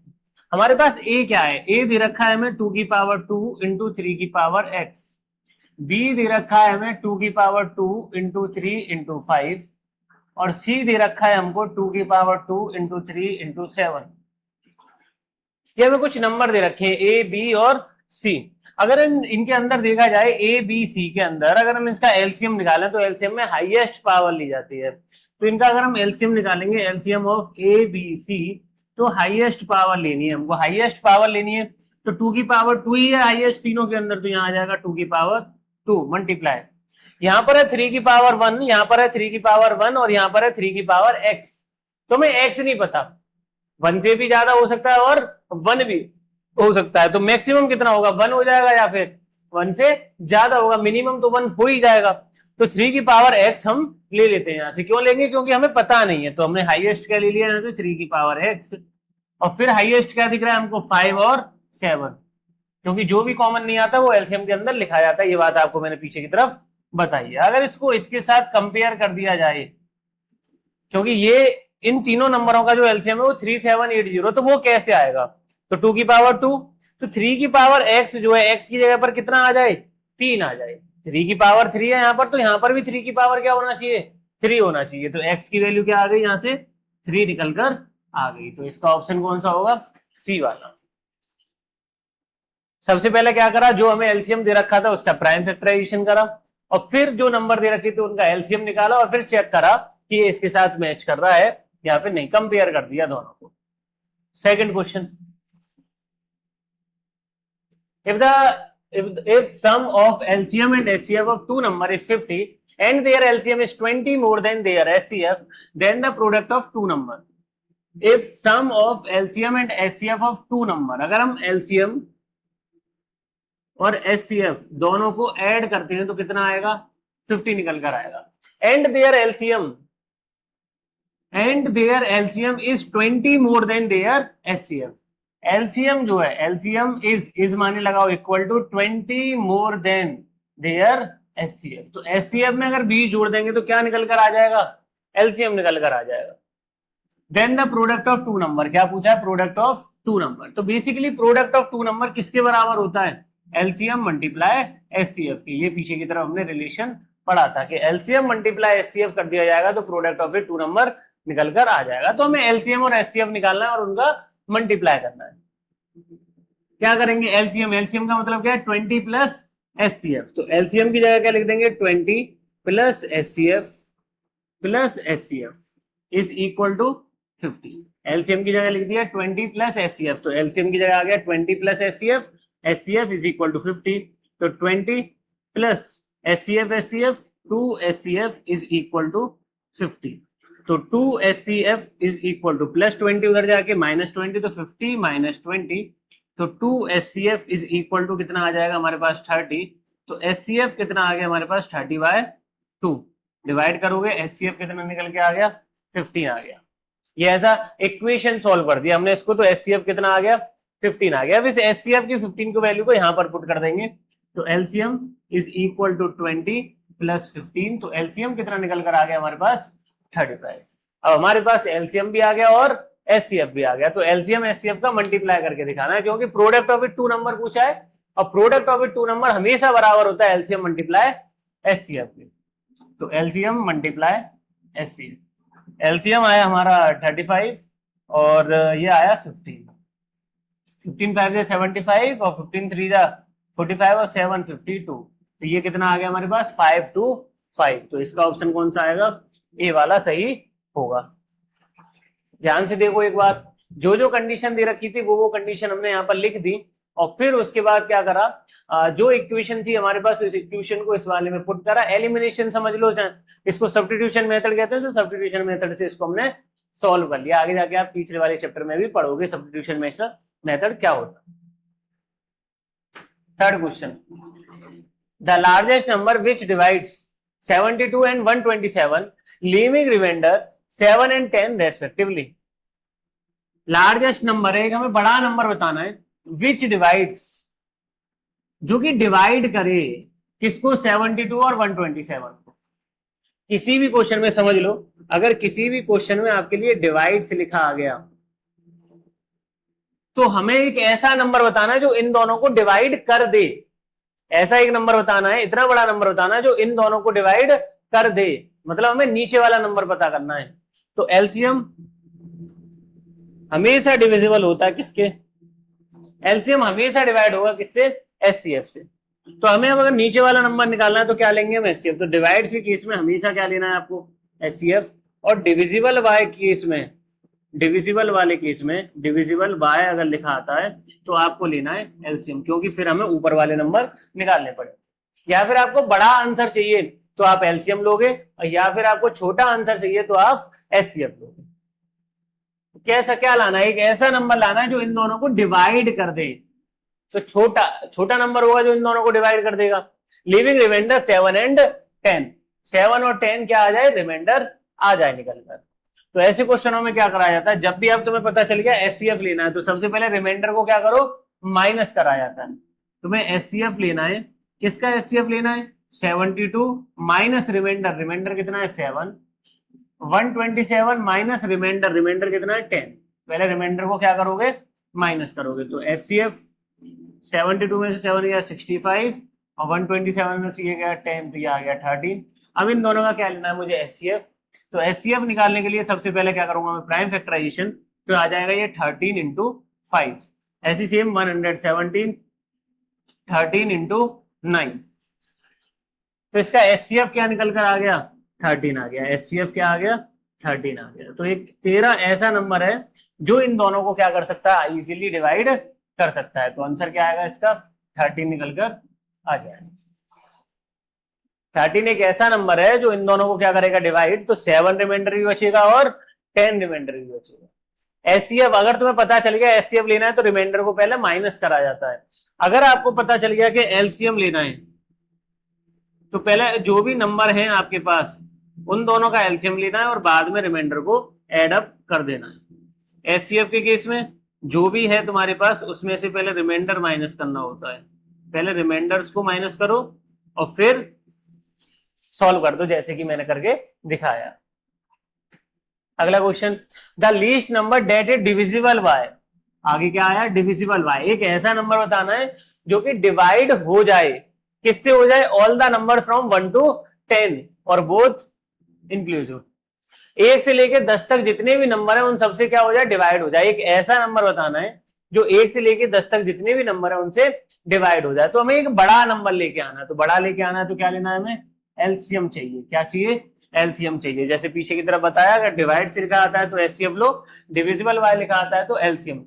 हमारे पास ए क्या है, ए दे रखा है हमें 2 की पावर 2 इंटू 3 की पावर x, बी दे रखा है हमें 2 की पावर 2 इंटू 3 इंटू 5, और सी दे रखा है हमको 2 की पावर 2 इंटू 3 इंटू 7। ये हमें कुछ नंबर दे रखे हैं ए बी और सी। अगर इनके अंदर देखा जाए ए बी सी के अंदर अगर हम इसका एलसीएम निकालें तो एलसीएम में हाईएस्ट पावर ली जाती है। तो इनका अगर हम एलसीएम निकालेंगे, LCM of A B C, तो हाईएस्ट पावर लेनी है हमको, हाईएस्ट पावर लेनी है तो 2 की पावर 2 ही है हाईएस्ट तीनों के अंदर, तो यहाँ आ जाएगा 2 की पावर 2 मल्टीप्लाई, यहाँ पर है 3 की पावर 1, यहाँ पर है 3 की पावर 1 और यहाँ पर है 3 की पावर x। तो हमें x नहीं पता, 1 से भी ज्यादा हो सकता है और 1 भी हो सकता है, तो मैक्सिमम कितना होगा, 1 हो जाएगा या फिर 1 से ज्यादा होगा, मिनिमम तो 1 हो ही जाएगा। तो 3 की पावर x हम ले लेते हैं यहाँ से, क्यों लेंगे, क्योंकि हमें पता नहीं है, तो हमने हाईएस्ट क्या ले लिया यहाँ से 3 की पावर x, और फिर हाईएस्ट क्या दिख रहा है हमको 5 और 7, क्योंकि जो भी कॉमन नहीं आता वो एलसीएम के अंदर लिखा जाता है। ये बात आपको मैंने पीछे की तरफ बताई है। अगर इसको इसके साथ कंपेयर कर दिया जाए, क्योंकि ये इन तीनों नंबरों का जो एलसीएम है वो 3780, तो वो कैसे आएगा, तो 2 की पावर 2, तो 3 की पावर x जो है x की जगह पर कितना आ जाए, 3 आ जाए, 3 की पावर 3 है यहाँ पर, तो यहाँ पर भी 3 की पावर क्या होना चाहिए, 3 होना चाहिए, तो x की वैल्यू क्या आ गई, यहाँ से 3 निकलकर आ गई। तो इसका ऑप्शन कौन सा होगा, सी वाला। सबसे पहले क्या करा, जो हमें एलसीएम दे रखा था उसका प्राइम फैक्टराइजेशन करा, और फिर जो नंबर दे रखे थे उनका एलसीएम निकाला, और फिर चेक करा कि ये इसके साथ मैच कर रहा है या फिर नहीं, कंपेयर कर दिया दोनों को। Second question, if sum of LCM and SCF of two number is 50 and their LCM is 20 more than their SCF, then the product of two number. If sum of LCM and SCF of two number, अगर हम LCM और SCF दोनों को add करते हैं तो कितना आएगा, 50 निकल कर आएगा। and their LCM is 20 more than their SCF. LCM जो है, LCM is माने लगाओ equal to 20 more than their SCF, तो SCF में अगर 20 जोड़ देंगे तो क्या निकल कर आ जाएगा, LCM निकल कर आ जाएगा। Then the product of two number, क्या पूछा है, प्रोडक्ट ऑफ टू नंबर, तो basically product of two number किसके बराबर होता है, LCM मल्टीप्लाई SCF की। ये पीछे की तरफ हमने रिलेशन पढ़ा था कि LCM मल्टीप्लाई SCF कर दिया जाएगा तो प्रोडक्ट ऑफ टू नंबर निकल कर आ जाएगा। तो हमें LCM और SCF निकालना है और उनका मल्टीप्लाई करना है। क्या करेंगे, एलसीएम का मतलब क्या है, 20 प्लस SCF, तो एलसीएम की जगह क्या लिख देंगे, 20 plus SCF is equal to 50। LCM की जगह लिख दिया 20 प्लस SCF, तो एलसीएम की जगह आ गया 20 plus SCF is equal to 50, तो 20 plus SCF 2 SCF is equal to 50, तो 2 SCF is equal to plus 20 उधर जाके माइनस 20, तो 50 माइनस 20, तो 2 SCF इज इक्वल टू कितना आ जाएगा हमारे पास 30, तो SCF कितना आ गया हमारे पास 30/2, डिवाइड करोगे SCF कितना निकल के आ गया 15 आ गया। ये ऐसा इक्वेशन सॉल्व कर दिया हमने इसको, तो SCF कितना आ गया 15 आ गया। अब इस SCF की 15 को वैल्यू को यहाँ पर पुट कर देंगे, तो LCM is equal to 20 plus 15, तो LCM कितना निकल कर आ गया हमारे पास 35। अब हमारे पास एलसीएम भी आ गया और SCF भी आ गया, तो एलसीएम SCF का मल्टीप्लाई करके दिखाना है, क्योंकि product of it two number पूछा है और product of it two number हमेशा बराबर होता है एलसीएम मल्टीप्लाई SCF में। तो एलसीएम मल्टीप्लाई SCF, एलसीएम आया हमारा 35 और ये आया 15, 15 5 से 75 और 15 3 जा 45 और 7 52, तो ये कितना आ गया हमारे पास 5 to 5, तो इसका ऑप्शन कौन सा आएगा, ए वाला सही होगा। ध्यान से देखो एक बात, जो जो कंडीशन दे रखी थी वो कंडीशन हमने यहाँ पर लिख दी, और फिर उसके बाद क्या करा, जो इक्वेशन थी हमारे पास उस इक्वेशन को इस वाले में पुट करा, एलिमिनेशन समझ लो, इसको सब्स्टिट्यूशन मेथड कहते हैं, तो सब्स्टिट्यूशन मेथड से इसको हमने सॉल्व कर लिया। आगे जाके आप तीसरे वाले चैप्टर में भी पढ़ोगे सब्स्टिट्यूशन मेथड क्या होता है। Third question, the largest number which divides 72 and 127 leaving remainder 7 and 10 respectively. Largest number है, हमें बड़ा नंबर बताना है, विच डिवाइड्स, जो कि डिवाइड करे किसको, 72 और 127 को। किसी भी क्वेश्चन में समझ लो, अगर किसी भी क्वेश्चन में आपके लिए डिवाइड से लिखा आ गया तो हमें एक ऐसा नंबर बताना है जो इन दोनों को डिवाइड कर दे। ऐसा एक नंबर बताना है, इतना बड़ा नंबर बताना है जो इन दोनों को डिवाइड कर दे, मतलब हमें नीचे वाला नंबर पता करना है। तो एलसीएम हमेशा डिविजिबल होता है किसके, एलसीएम हमेशा डिवाइड होगा किससे, एचसीएफ से। तो हमें अब अगर नीचे वाला नंबर निकालना है तो क्या लेंगे हम, एचसीएफ। तो डिवाइड के केस में हमेशा क्या लेना है आपको, एचसीएफ। और डिविजिबल बाय केस में, डिविजिबल वाले केस में, डिविजिबल बाय अगर लिखा आता है तो आपको लेना है एलसीएम, क्योंकि फिर हमें ऊपर वाले नंबर निकालने पड़े। या फिर आपको बड़ा आंसर चाहिए तो आप एलसीएम लोगे, या फिर आपको छोटा आंसर चाहिए तो आप एचसीएफ लोगे। कैसा क्या लाना है, एक ऐसा नंबर लाना है जो इन दोनों को डिवाइड कर दे। तो छोटा नंबर होगा जो इन दोनों को डिवाइड कर देगा। लिविंग रिमाइंडर 7 and 10, 7 और 10 क्या आ जाए, रिमाइंडर आ जाए निकल कर। तो ऐसे क्वेश्चनों में क्या कराया जाता है, जब भी आप तुम्हें पता चल गया एचसीएफ लेना है तो सबसे पहले रिमाइंडर को क्या करो, माइनस कराया जाता है। तुम्हें एचसीएफ लेना है, किसका एचसीएफ लेना है, 72 माइनस रिमाइंडर, रिमाइंडर कितना है 7, 127 माइनस रिमाइंडर, रिमाइंडर कितना है 10। पहले रिमाइंडर को क्या करोगे, माइनस करोगे। तो एचसीएफ 72 में से 7 गया 65 और 127 में से ये गया 10, तो ये आ गया 13। अब इन दोनों का क्या लेना है मुझे, एचसीएफ। तो एचसीएफ निकालने के लिए सबसे पहले क्या करूंगा मैं, प्राइम फैक्टराइजेशन। तो आ जाएगा ये 13 into 5, ऐसी सेम 117 13 into 9। तो इसका एचसीएफ क्या निकल कर आ गया, 13 आ गया। एचसीएफ क्या आ गया, 13 आ गया। तो एक 13 ऐसा नंबर है जो इन दोनों को क्या कर सकता है, इजीली डिवाइड कर सकता है। तो आंसर क्या आएगा इसका, 13 निकल कर आ जाएगा। 13 एक ऐसा नंबर है जो इन दोनों को क्या करेगा, डिवाइड। तो 7 रिमाइंडर भी बचेगा और 10 रिमाइंडर भी बचेगा। एचसीएफ अगर तुम्हें पता चल गया एचसीएफ लेना है तो रिमाइंडर को पहले माइनस करा जाता है। अगर आपको पता चल गया कि एलसीएम लेना है तो पहले जो भी नंबर है आपके पास उन दोनों का एलसीएम लेना है और बाद में रिमाइंडर को एड अप कर देना है। एचसीएफ के केस में जो भी है तुम्हारे पास उसमें से पहले रिमाइंडर माइनस करना होता है। पहले रिमाइंडर्स को माइनस करो और फिर सॉल्व कर दो, जैसे कि मैंने करके दिखाया। अगला question, the least number that is divisible by. आगे क्या आया, डिविजिबल बाय। एक ऐसा नंबर बताना है जो कि डिवाइड हो जाए, किससे हो जाए, all the number from 1 to 10 और बोथ इंक्लूसिव। 1 से लेके 10 तक जितने भी नंबर है उन सबसे क्या हो जाए, डिवाइड हो जाए। एक ऐसा नंबर बताना है जो 1 से लेके 10 तक जितने भी नंबर है उनसे डिवाइड हो जाए। तो हमें एक बड़ा नंबर लेके आना है। तो बड़ा लेके आना है तो क्या लेना है हमें, एलसीएम चाहिए। क्या चाहिए, एलसीएम चाहिए। जैसे पीछे की तरफ बताया, अगर डिवाइड से लिखा आता है तो एचसीएफ लो, डिविजिबल बाय लिखा आता है तो एलसीएम।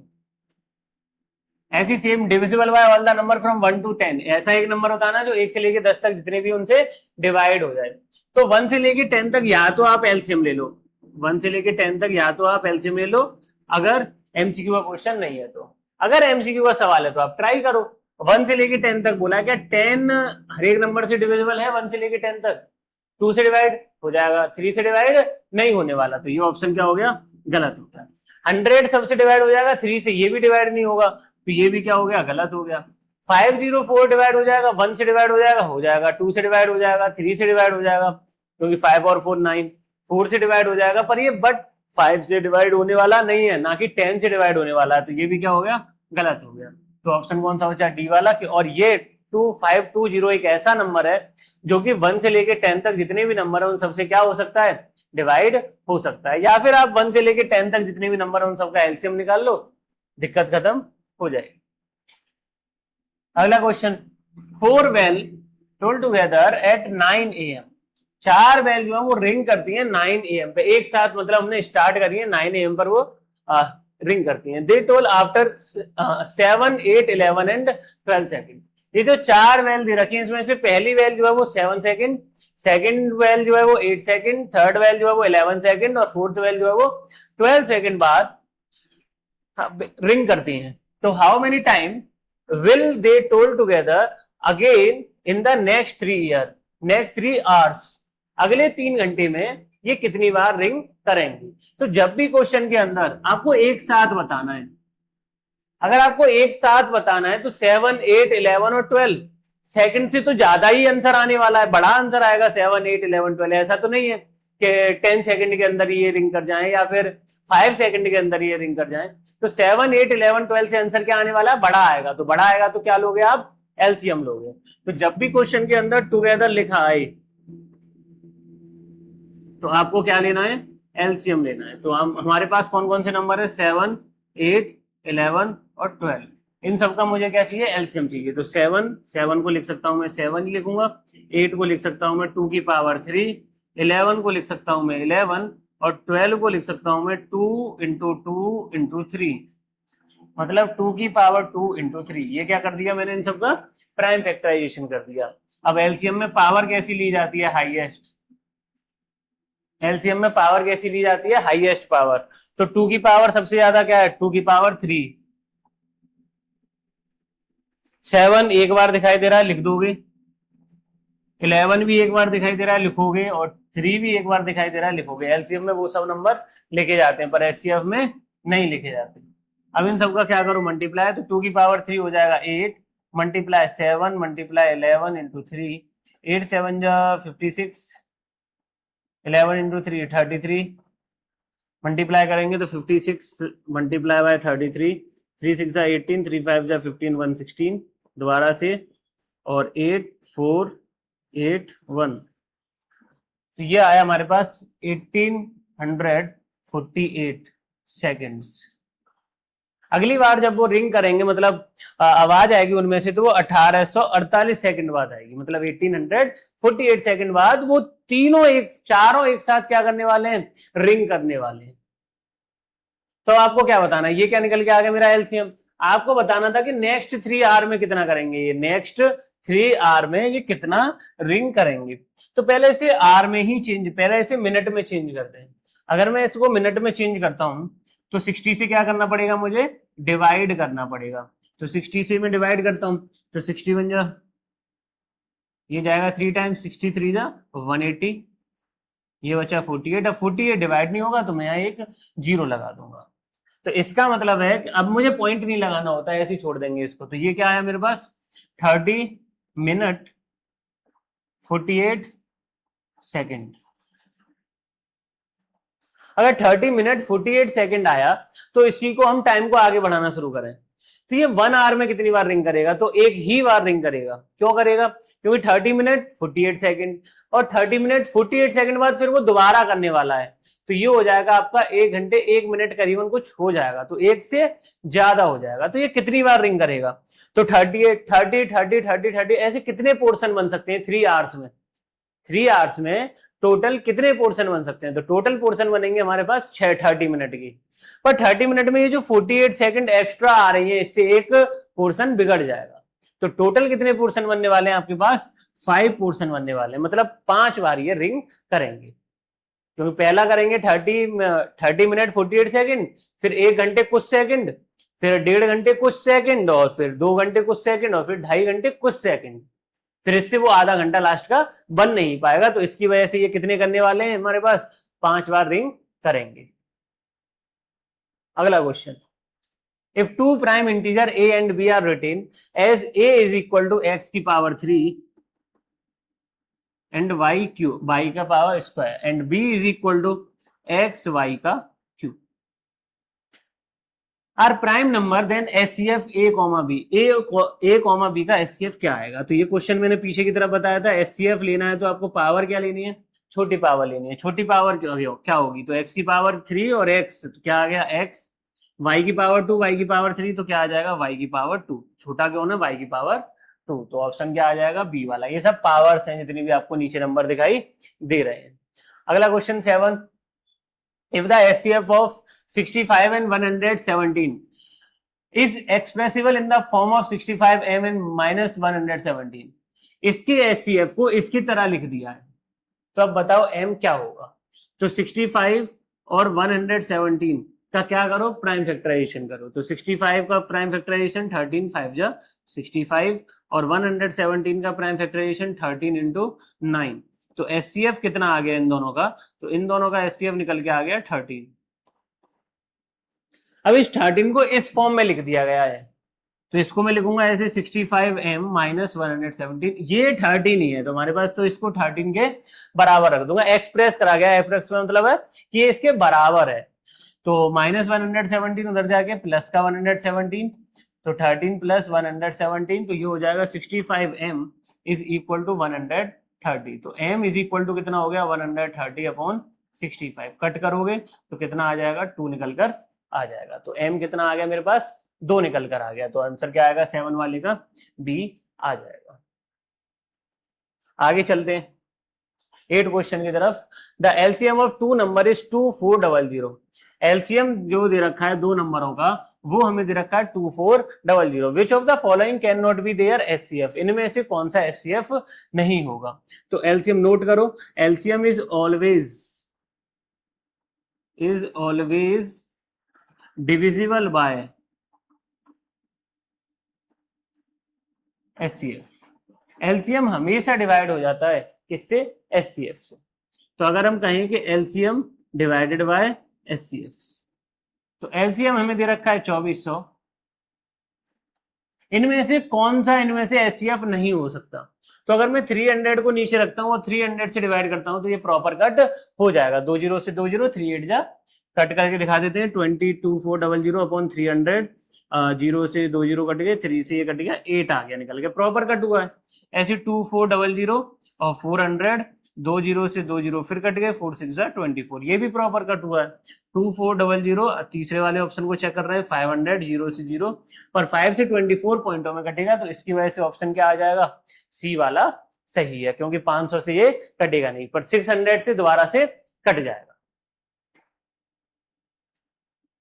ऐसी same divisible by all the number from 1 to 10, ऐसा एक नंबर बताना जो 1 से लेके 10 तक जितने भी उनसे डिवाइड हो जाए। तो 1 से लेके 10 तक या तो आप एलसीएम ले लो, 1 से लेके 10 तक या तो आप एलसीएम ले लो, अगर एमसीक्यू का क्वेश्चन नहीं है तो। अगर एमसीक्यू का सवाल है तो आप ट्राई करो। 1 से लेके 10 तक बोला, क्या 10 हर एक नंबर से डिविजिबल है 1 से लेके 10 तक? 2 से डिवाइड हो जाएगा, 3 से डिवाइड नहीं होने वाला, तो ये ऑप्शन क्या हो गया, गलत होता है। 100 सबसे डिवाइड हो जाएगा, 3 से ये भी डिवाइड नहीं होगा, तो ये भी क्या हो गया, गलत हो गया। 504 डिवाइड हो जाएगा, 1 से डिवाइड हो जाएगा, 2 से डिवाइड हो जाएगा, 3 से डिवाइड हो जाएगा, क्योंकि 5 और 4 9, 4 से डिवाइड हो जाएगा, पर ये बट 5 से डिवाइड होने वाला नहीं है, ना कि 10 से डिवाइड होने वाला है, तो ये भी क्या हो गया, गलत हो गया। तो ऑप्शन कौन सा हो जाए, डी वाला। और ये 2520 एक ऐसा नंबर है जो कि 1 से लेके 10 तक जितने भी नंबर है उन सबसे क्या हो सकता है, डिवाइड हो सकता है। या फिर आप 1 से लेके 10 तक जितने भी नंबर है उन सबका एलसीएम निकाल लो, दिक्कत खत्म हो जाएगी। अगला question, 4 bell toll together at 9 AM। 4 bell जो है वो रिंग करती है 9 AM पे एक साथ, मतलब हमने स्टार्ट करी है 9 AM पर वो रिंग करती हैं। दे टोल आफ्टर 7, 8, 11 एंड 12 सेकेंड। ये जो 4 वेल दे रखी है इसमें से पहली वेल जो है वो 7 सेकेंड, सेकेंड वेल जो है वो 8 सेकेंड, थर्ड वेल जो है वो 11 सेकेंड और फोर्थ वेल जो है वो 12 सेकेंड बाद रिंग करती हैं। तो how many time will they toll together again in the next 3 year, next 3 hours, अगले 3 घंटे में ये कितनी बार रिंग करेंगी। तो जब भी क्वेश्चन के अंदर आपको एक साथ बताना है, अगर आपको एक साथ बताना है तो 7, 8, 11 और 12 सेकंड से तो ज्यादा ही आंसर आने वाला है, बड़ा आंसर आएगा 7, 8, 11, 12। ऐसा तो नहीं है कि 10 सेकंड के अंदर ये रिंग कर जाए या फिर 5 सेकंड के अंदर ये रिंग कर जाए। तो 7, 8, 11, 12 से आंसर क्या आने वाला है, बड़ा आएगा। तो बड़ा आएगा तो क्या लोगे आप, एलसीएम लोगे। तो जब भी क्वेश्चन के अंदर टुगेदर लिखा आए तो आपको क्या लेना है, एलसीएम लेना है। तो हम हमारे पास कौन कौन से नंबर है, 7, 8, 11 और 12, इन सबका मुझे क्या चाहिए, एलसीएम चाहिए। तो 7 को लिख सकता हूं मैं 7 ही लिखूंगा, 8 को लिख सकता हूं मैं 2 की पावर 3, 11 को लिख सकता हूं मैं 11 और 12 को लिख सकता हूं मैं 2 इंटू 2 इंटू 3, मतलब 2 की पावर 2 इंटू 3। ये क्या कर दिया मैंने, इन सबका प्राइम फैक्टराइजेशन कर दिया। अब एलसीएम में पावर कैसी ली जाती है, हाईएस्ट। एलसीएम में पावर कैसी ली जाती है, हाईएस्ट पावर। तो 2 की पावर सबसे ज्यादा क्या है, 2 की पावर 3। 7 एक बार दिखाई दे रहा है, लिख दोगे। 11 भी एक बार दिखाई दे रहा है, लिखोगे। और 3 भी एक बार दिखाई दे रहा है, लिखोगे। एलसीएम में वो सब नंबर लिखे जाते हैं पर एचसीएफ में नहीं लिखे जाते। अब इन सबका क्या करो, मल्टीप्लाई। तो 2 की पावर 3 हो जाएगा 8 मल्टीप्लाई 7 मल्टीप्लाई 11 इंटू 3, 8 7 जा 56, 11 इंटू 3 33, मल्टीप्लाई करेंगे तो 56 मल्टीप्लाई बाय 33, 3 6 जा 18, 3 5 जा 15, 116 दोबारा से, और 8 4 8 1। तो ये आया हमारे पास 1848 सेकेंड्स। अगली बार जब वो रिंग करेंगे, मतलब आवाज आएगी उनमें से, तो वो 1848 सेकंड बाद आएगी, मतलब 1848 सेकंड बाद वो चारों एक साथ क्या करने वाले हैं, रिंग करने वाले हैं। तो आपको क्या बताना है, ये क्या निकल के आ गया मेरा एलसीएम। आपको बताना था कि नेक्स्ट 3 आवर में कितना करेंगे, ये नेक्स्ट 3 आवर में ये कितना रिंग करेंगे। तो पहले इसे आर में ही चेंज, पहले इसे मिनट में चेंज करते हैं। अगर मैं इसको मिनट में चेंज करता हूं तो 60 से क्या करना पड़ेगा, मुझे डिवाइड करना पड़ेगा। तो 60 से मैं डिवाइड करता हूं तो 60 बन जा, ये जाएगा 3 टाइम्स 60 3 जा 180, ये बचा 48। अब 48 डिवाइड नहीं होगा तो मैं यहाँ एक 0 लगा दूंगा। तो इसका मतलब है कि अब मुझे पॉइंट नहीं लगाना होता है, ऐसे ही छोड़ देंगे इसको। तो ये क्या है मेरे पास, 30 मिनट 48 सेकेंड। अगर 30 मिनट 48 सेकेंड आया तो इसी को हम टाइम को आगे बढ़ाना शुरू करें तो ये 1 आवर में कितनी बार रिंग करेगा, तो एक ही बार रिंग करेगा। क्यों करेगा, क्योंकि 30 मिनट 48 सेकेंड और 30 मिनट 48 सेकेंड बाद फिर वो दोबारा करने वाला है। तो ये हो जाएगा आपका 1 घंटे 1 मिनट करीबन कुछ हो जाएगा, तो एक से ज्यादा हो जाएगा। तो ये कितनी बार रिंग करेगा, तो 38 30 30 30 30 ऐसे कितने पोर्शन बन सकते हैं 3 आवर्स में। 3 आवर्स में टोटल कितने पोर्शन बन सकते हैं, तो टोटल पोर्शन बनेंगे हमारे पास 30 मिनट की। पर 30 मिनट में ये जो 48 सेकंड एक्स्ट्रा आ रही है, इससे एक पोर्शन बिगड़ जाएगा। तो टोटल कितने पोर्शन बनने वाले हैं आपके पास, 5 पोर्शन बनने वाले हैं, मतलब 5 बार ये रिंग करेंगे। क्योंकि पहला करेंगे 30 मिनट 48 सेकंड, फिर 1 घंटे कुछ सेकंड, फिर 1.5 घंटे कुछ सेकंड, और फिर 2 घंटे कुछ सेकंड, और फिर 2.5 घंटे कुछ सेकंड। फिर इससे वो आधा घंटा लास्ट का बन नहीं पाएगा। तो इसकी वजह से ये कितने करने वाले हैं, हमारे पास 5 बार रिंग करेंगे। अगला question, if 2 prime integer a and b are written as a is equal to x की power 3 and y Q y का power square and b is equal to x y का Q are prime number, then HCF a comma b, a comma b का HCF क्या आएगा। तो ये question मैंने पीछे की तरफ बताया था, एचसीएफ लेना है तो आपको पावर क्या लेनी है, छोटी पावर लेनी है। छोटी पावर क्या होगी, तो x की पावर 3 और x, तो क्या आ गया x, y की पावर 2, y की पावर 3, तो क्या आ जाएगा y की पावर 2। छोटा क्यों ना, y की पावर 2, तो ऑप्शन क्या आ जाएगा, बी वाला। ये सब पावर्स हैं जितनी भी आपको नीचे नंबर दिखाई दे रहे हैं। अगला question 7, if the HCF of 65 and 117 is expressible in the form of 65 m and minus 117, इसके एचसीएफ को इसकी तरह लिख दिया है, तो अब बताओ m क्या होगा। तो 65 और 117 का क्या करो, प्राइम फैक्टराइजेशन करो। तो 65 का प्राइम फैक्टराइजेशन 13 5 जा 65 और 117 का प्राइम फैक्टराइजेशन 13 इंटू 9। तो एचसीएफ कितना आ गया इन दोनों का? तो इन दोनों का एचसीएफ निकल के आ गया 13। अब इस 13 को इस फॉर्म में लिख दिया गया है, तो इसको मैं लिखूंगा ऐसे 65m माइनस 117, ये 13 ही है तो हमारे पास, तो इसको 13 के बराबर रख दूंगा। एक्सप्रेस करा गया, एप्रोक्स में मतलब है कि ये इसके बराबर है। तो माइनस 117 उधर जाके प्लस का 117, तो 13 प्लस 117, तो ये हो जाएगा 65m इज इक्वल टू 130। तो m इज इक्वल टू कितना हो गया 130 अपॉन 65। कट करोगे तो कितना आ जाएगा 2 निकल कर आ जाएगा। तो m कितना आ गया मेरे पास 2 निकल कर आ गया। तो आंसर क्या आएगा 7 वाले का B आ जाएगा। आगे चलते हैं 8 क्वेश्चन की तरफ। The LCM of two number is 2400। LCM जो दे रखा है दो नंबरों का वो हमें दे रखा है 2400। Which of the following can not be their HCF, इनमें से कौन सा एचसीएफ नहीं होगा? तो एलसीएम नोट करो, LCM is always divisible by HCF. LCM हमेशा डिवाइड हो जाता है किससे? एचसीएफ से। तो अगर हम कहें कि एलसीएम डिवाइडेड बाय एचसीएफ, तो एलसीएम हमें दे रखा है 2400, इनमें से कौन सा इनमें से एचसीएफ नहीं हो सकता? तो अगर मैं 300 को नीचे रखता हूं और 300 से डिवाइड करता हूं तो ये प्रॉपर कट हो जाएगा। 20 से 20, 3 8 जा, कट करके दिखा देते हैं। 22400 अपॉन 300, 0 से 2 0 कट गए, 3 से ये कट गया, 8 आ गया निकल के, प्रॉपर कट हुआ है। ऐसे 2400 और 400, 2 0 से 2 0 फिर कट गए, 4 6 24, ये भी प्रॉपर कट हुआ है। 2400 तीसरे वाले ऑप्शन को चेक कर रहे हैं, 500 0 से 0, पर 5 से 24 पॉइंटों में कटेगा, तो इसकी वजह से ऑप्शन क्या आ जाएगा? सी वाला सही है, क्योंकि 500 से ये कटेगा नहीं, पर 600 से दोबारा से कट जाएगा।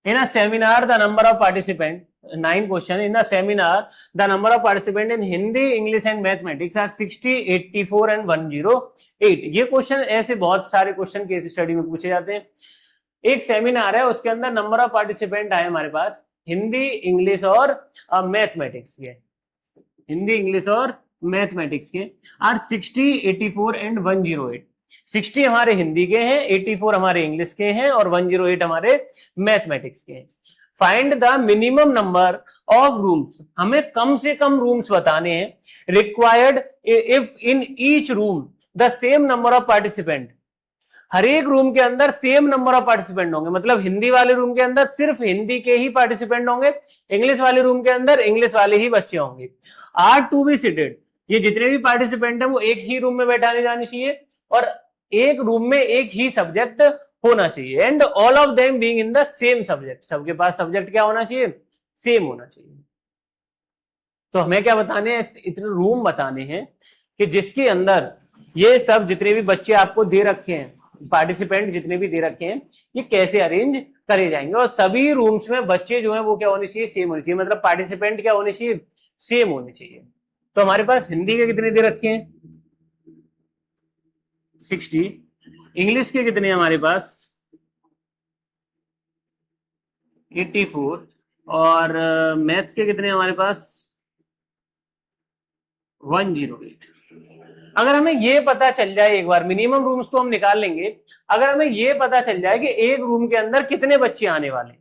In a seminar, the number of participants, 9 question, in the seminar, the number of participants in Hindi, English and Mathematics are 60, 84 and 108। ये क्वेश्चन ऐसे बहुत सारे क्वेश्चन केस स्टडी में पूछे जाते हैं। एक सेमिनार है, उसके अंदर नंबर ऑफ पार्टिसिपेंट आए हमारे पास हिंदी, इंग्लिश और मैथमेटिक्स के, हिंदी, इंग्लिश और मैथमेटिक्स के आर 60, 84 एंड 108। 60 हमारे हिंदी के हैं, 84 हमारे इंग्लिश के हैं और 108 हमारे मैथमेटिक्स के हैं। Find the minimum number of rooms, हमें कम से कम रूम्स बताने हैं required if in each room the same number of participant. हर एक रूम के अंदर सेम नंबर ऑफ पार्टिसिपेंट होंगे, मतलब हिंदी वाले रूम के अंदर सिर्फ हिंदी के ही पार्टिसिपेंट होंगे, इंग्लिश वाले रूम के अंदर इंग्लिश वाले ही बच्चे होंगे। आर टू बी सीटेड, ये जितने भी पार्टिसिपेंट है वो एक ही रूम में बैठाने जाने चाहिए और एक रूम में एक ही सब्जेक्ट होना चाहिए। And all of them being in the same subject, सबके पास सब्जेक्ट क्या होना चाहिए? सेम होना चाहिए। तो हमें क्या बताने हैं? इतने रूम बताने हैं कि जिसके अंदर ये सब जितने भी बच्चे आपको दे रखे हैं, पार्टिसिपेंट जितने भी दे रखे हैं, ये कैसे अरेंज करे जाएंगे। और सभी रूम्स में बच्चे जो है वो क्या होने चाहिए? सेम होने चाहिए, मतलब पार्टिसिपेंट क्या होने चाहिए? सेम होने चाहिए। तो हमारे पास हिंदी के कितने दे रखे हैं? 60। इंग्लिश के कितने हमारे पास? 84। और मैथ्स के कितने हमारे पास? 108। अगर हमें ये पता चल जाए एक बार, मिनिमम रूम्स तो हम निकाल लेंगे, अगर हमें ये पता चल जाए कि एक रूम के अंदर कितने बच्चे आने वाले हैं,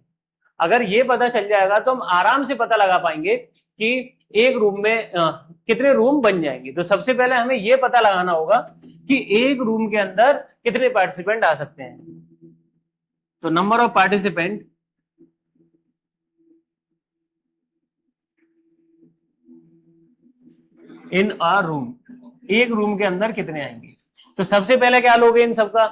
अगर ये पता चल जाएगा तो हम आराम से पता लगा पाएंगे कि एक रूम में कितने रूम बन जाएंगे। तो सबसे पहले हमें ये पता लगाना होगा कि एक रूम के अंदर कितने पार्टिसिपेंट आ सकते हैं। तो number of participant in a room, एक रूम के अंदर कितने आएंगे। तो सबसे पहले क्या लोगे इन सबका?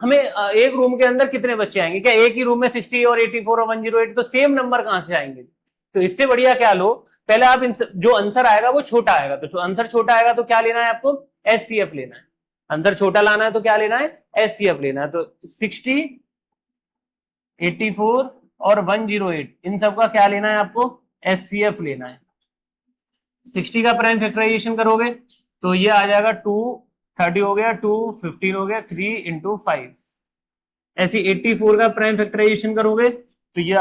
हमें एक रूम के अंदर कितने बच्चे आएंगे? क्या एक ही रूम में 60 और 84 और 108, तो सेम नंबर कहां से आएंगे? तो इससे बढ़िया क्या लो, पहले आप जो आंसर आएगा वो छोटा आएगा, तो जो आंसर छोटा आएगा तो क्या लेना है आपको? एचसीएफ लेना है। आंसर छोटा लाना है तो क्या लेना है? एचसीएफ लेना है। तो 60, 84 और 108 इन सबका क्या लेना है आपको? एचसीएफ लेना है। 60 का प्राइम फैक्टराइजेशन करोगे तो ये आ जाएगा 230 हो गया, 215 हो गया, 3 इंटू 5। ऐसे 84 का प्राइम फैक्टराइजेशन करोगे तो ये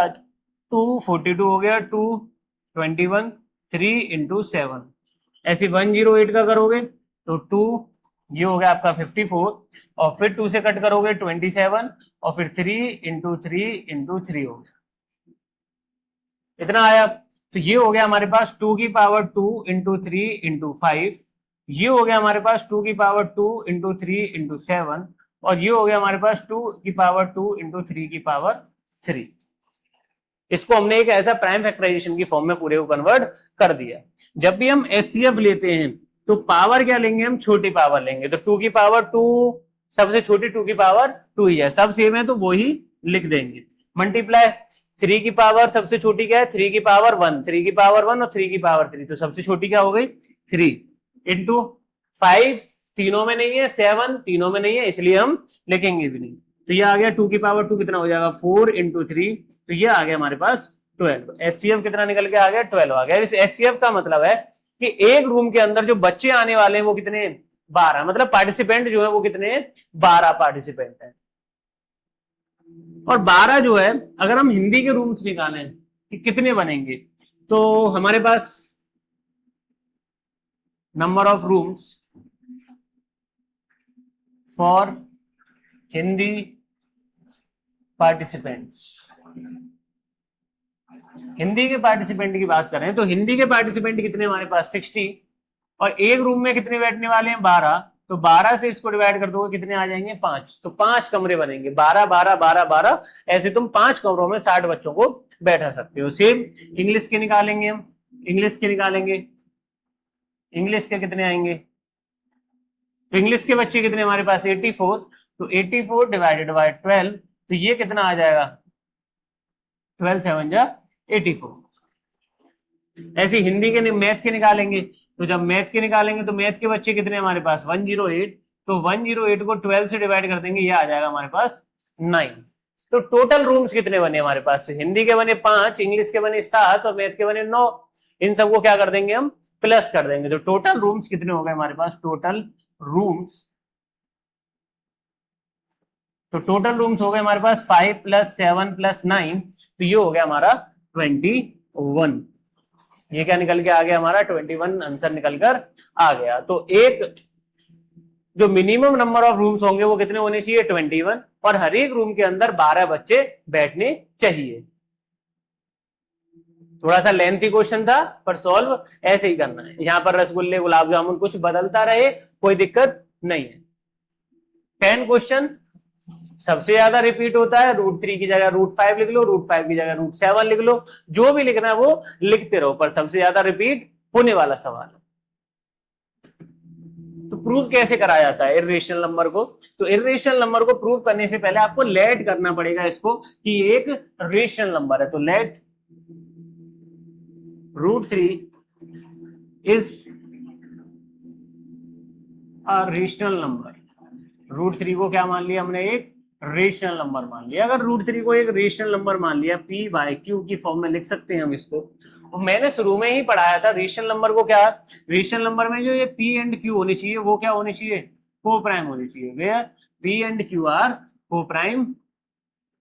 242 हो गया, 221, 3 इंटू 7, ऐसे 108 का करोगे तो 2, ये हो गया आपका 54, और फिर 2 से कट करोगे 27, और फिर 3 इंटू 3 इंटू 3 हो गया, इतना आया। तो ये हो गया हमारे पास 2 की पावर 2 इंटू 3 इंटू 5, ये हो गया हमारे पास 2 की पावर 2 इंटू 3 इंटू 7, और ये हो गया हमारे पास 2 की पावर 2 इंटू 3 की पावर 3। इसको हमने एक ऐसा प्राइम फैक्टराइजेशन की फॉर्म में पूरे को कन्वर्ट कर दिया। जब भी हम एचसीएफ लेते हैं तो पावर क्या लेंगे, हम छोटी पावर लेंगे। तो 2 की पावर 2 सबसे छोटी 2 की पावर 2 ही है, सब सेम है तो वो ही लिख देंगे। मल्टीप्लाई 3 की पावर सबसे छोटी क्या है, 3 की पावर 1, 3 की पावर 1 और 3 की पावर 3, तो सबसे छोटी क्या हो गई 3, इंटू 5 तीनों में नहीं है, 7 तीनों में नहीं है, इसलिए हम लिखेंगे भी नहीं। तो ये आ गया 2 की पावर 2 कितना हो जाएगा 4 इंटू 3, तो ये आ गया हमारे पास 12। एचसीएफ कितना निकल के आ गया 12 आ गया। इस एचसीएफ का मतलब है कि एक रूम के अंदर जो बच्चे आने वाले हैं वो कितने 12, मतलब पार्टिसिपेंट जो है वो कितने 12 पार्टिसिपेंट है। और 12 जो है अगर हम हिंदी के रूम्स निकालें कि कितने बनेंगे, तो हमारे पास number of rooms for Hindi participants, Hindi के पार्टिसिपेंट की बात करें तो हिंदी के पार्टिसिपेंट कितने हमारे पास 60, और एक रूम में कितने बैठने वाले हैं 12, तो 12 से इसको डिवाइड कर दोगे कितने आ जाएंगे 5, तो 5 कमरे बनेंगे, 12 12 12 12, ऐसे तुम 5 कमरों में 60 बच्चों को बैठा सकते हो। सेम इंग्लिश के निकालेंगे हम, इंग्लिश के निकालेंगे, इंग्लिश के कितने आएंगे, तो इंग्लिश के बच्चे कितने हमारे पास 84, तो 84 डिवाइडेड बाय 12, तो ये कितना आ जाएगा 12 7 जा 84। ऐसे हिंदी के मैथ के निकालेंगे, तो जब मैथ के निकालेंगे तो मैथ के बच्चे कितने हमारे पास 108, तो 108 को 12 से डिवाइड कर देंगे, ये आ जाएगा हमारे पास 9। तो टोटल रूम्स कितने बने हमारे पास, हिंदी के बने 5, इंग्लिश के बने 7 और मैथ के बने 9, इन सबको क्या कर देंगे हम प्लस कर देंगे। तो टोटल रूम्स कितने हो गए हमारे पास, टोटल रूम्स, तो टोटल रूम्स हो गए हमारे पास 5 + 7 + 9, तो ये हो गया हमारा 21। ये क्या निकल के आ गया हमारा 21 आंसर निकल कर आ गया। तो एक जो मिनिमम नंबर ऑफ रूम्स होंगे वो कितने होने चाहिए 21, और हर एक रूम के अंदर 12 बच्चे बैठने चाहिए। थोड़ा सा लेंथी क्वेश्चन था पर सॉल्व ऐसे ही करना है। यहां पर रसगुल्ले गुलाब जामुन कुछ बदलता रहे कोई दिक्कत नहीं है। 10 क्वेश्चन सबसे ज्यादा रिपीट होता है, √3 की जगह √5 लिख लो, √5 की जगह √7 लिख लो, जो भी लिखना है वो लिखते रहो, पर सबसे ज्यादा रिपीट होने वाला सवाल है। तो प्रूफ कैसे कराया जाता है इर्रेशनल नंबर को, तो इर्रेशनल नंबर को प्रूफ करने से पहले आपको लेट करना पड़ेगा इसको कि एक रेशनल नंबर है। तो let √3 is a rational number, √3 को क्या मान लिया हमने, एक रेशनल नंबर मान लिया। अगर √3 को एक रेशनल नंबर मान लिया, p/q की फॉर्म में लिख सकते हैं हम इसको। और मैंने शुरू में ही पढ़ाया था रेशनल नंबर को, क्या रेशनल नंबर में जो ये p एंड q होनी चाहिए वो क्या होनी चाहिए, को प्राइम होनी चाहिए। Where p and q are coprime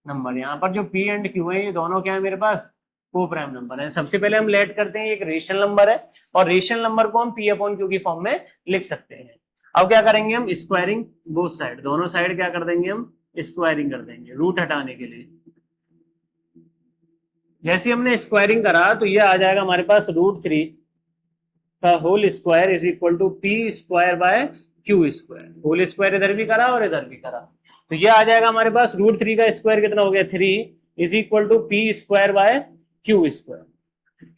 number. यहाँ पर जो p एंड q है ये दोनों क्या है मेरे पास, को प्राइम नंबर है। सबसे पहले हम लेट करते हैं एक रेशनल नंबर है, और रेशनल नंबर को हम p/q की फॉर्म में लिख सकते हैं। अब क्या करेंगे हम, स्क्वायरिंग बोथ साइड, दोनों साइड क्या कर देंगे हम स्क्वायरिंग कर देंगे रूट हटाने के लिए। जैसे हमने स्क्वायरिंग करा तो ये आ जाएगा हमारे पास √3 का whole square is equal to p²/q²। Whole square इधर भी करा और इधर भी करा, तो ये आ जाएगा हमारे पास √3 का स्क्वायर कितना हो गया 3 is equal to p²/q²।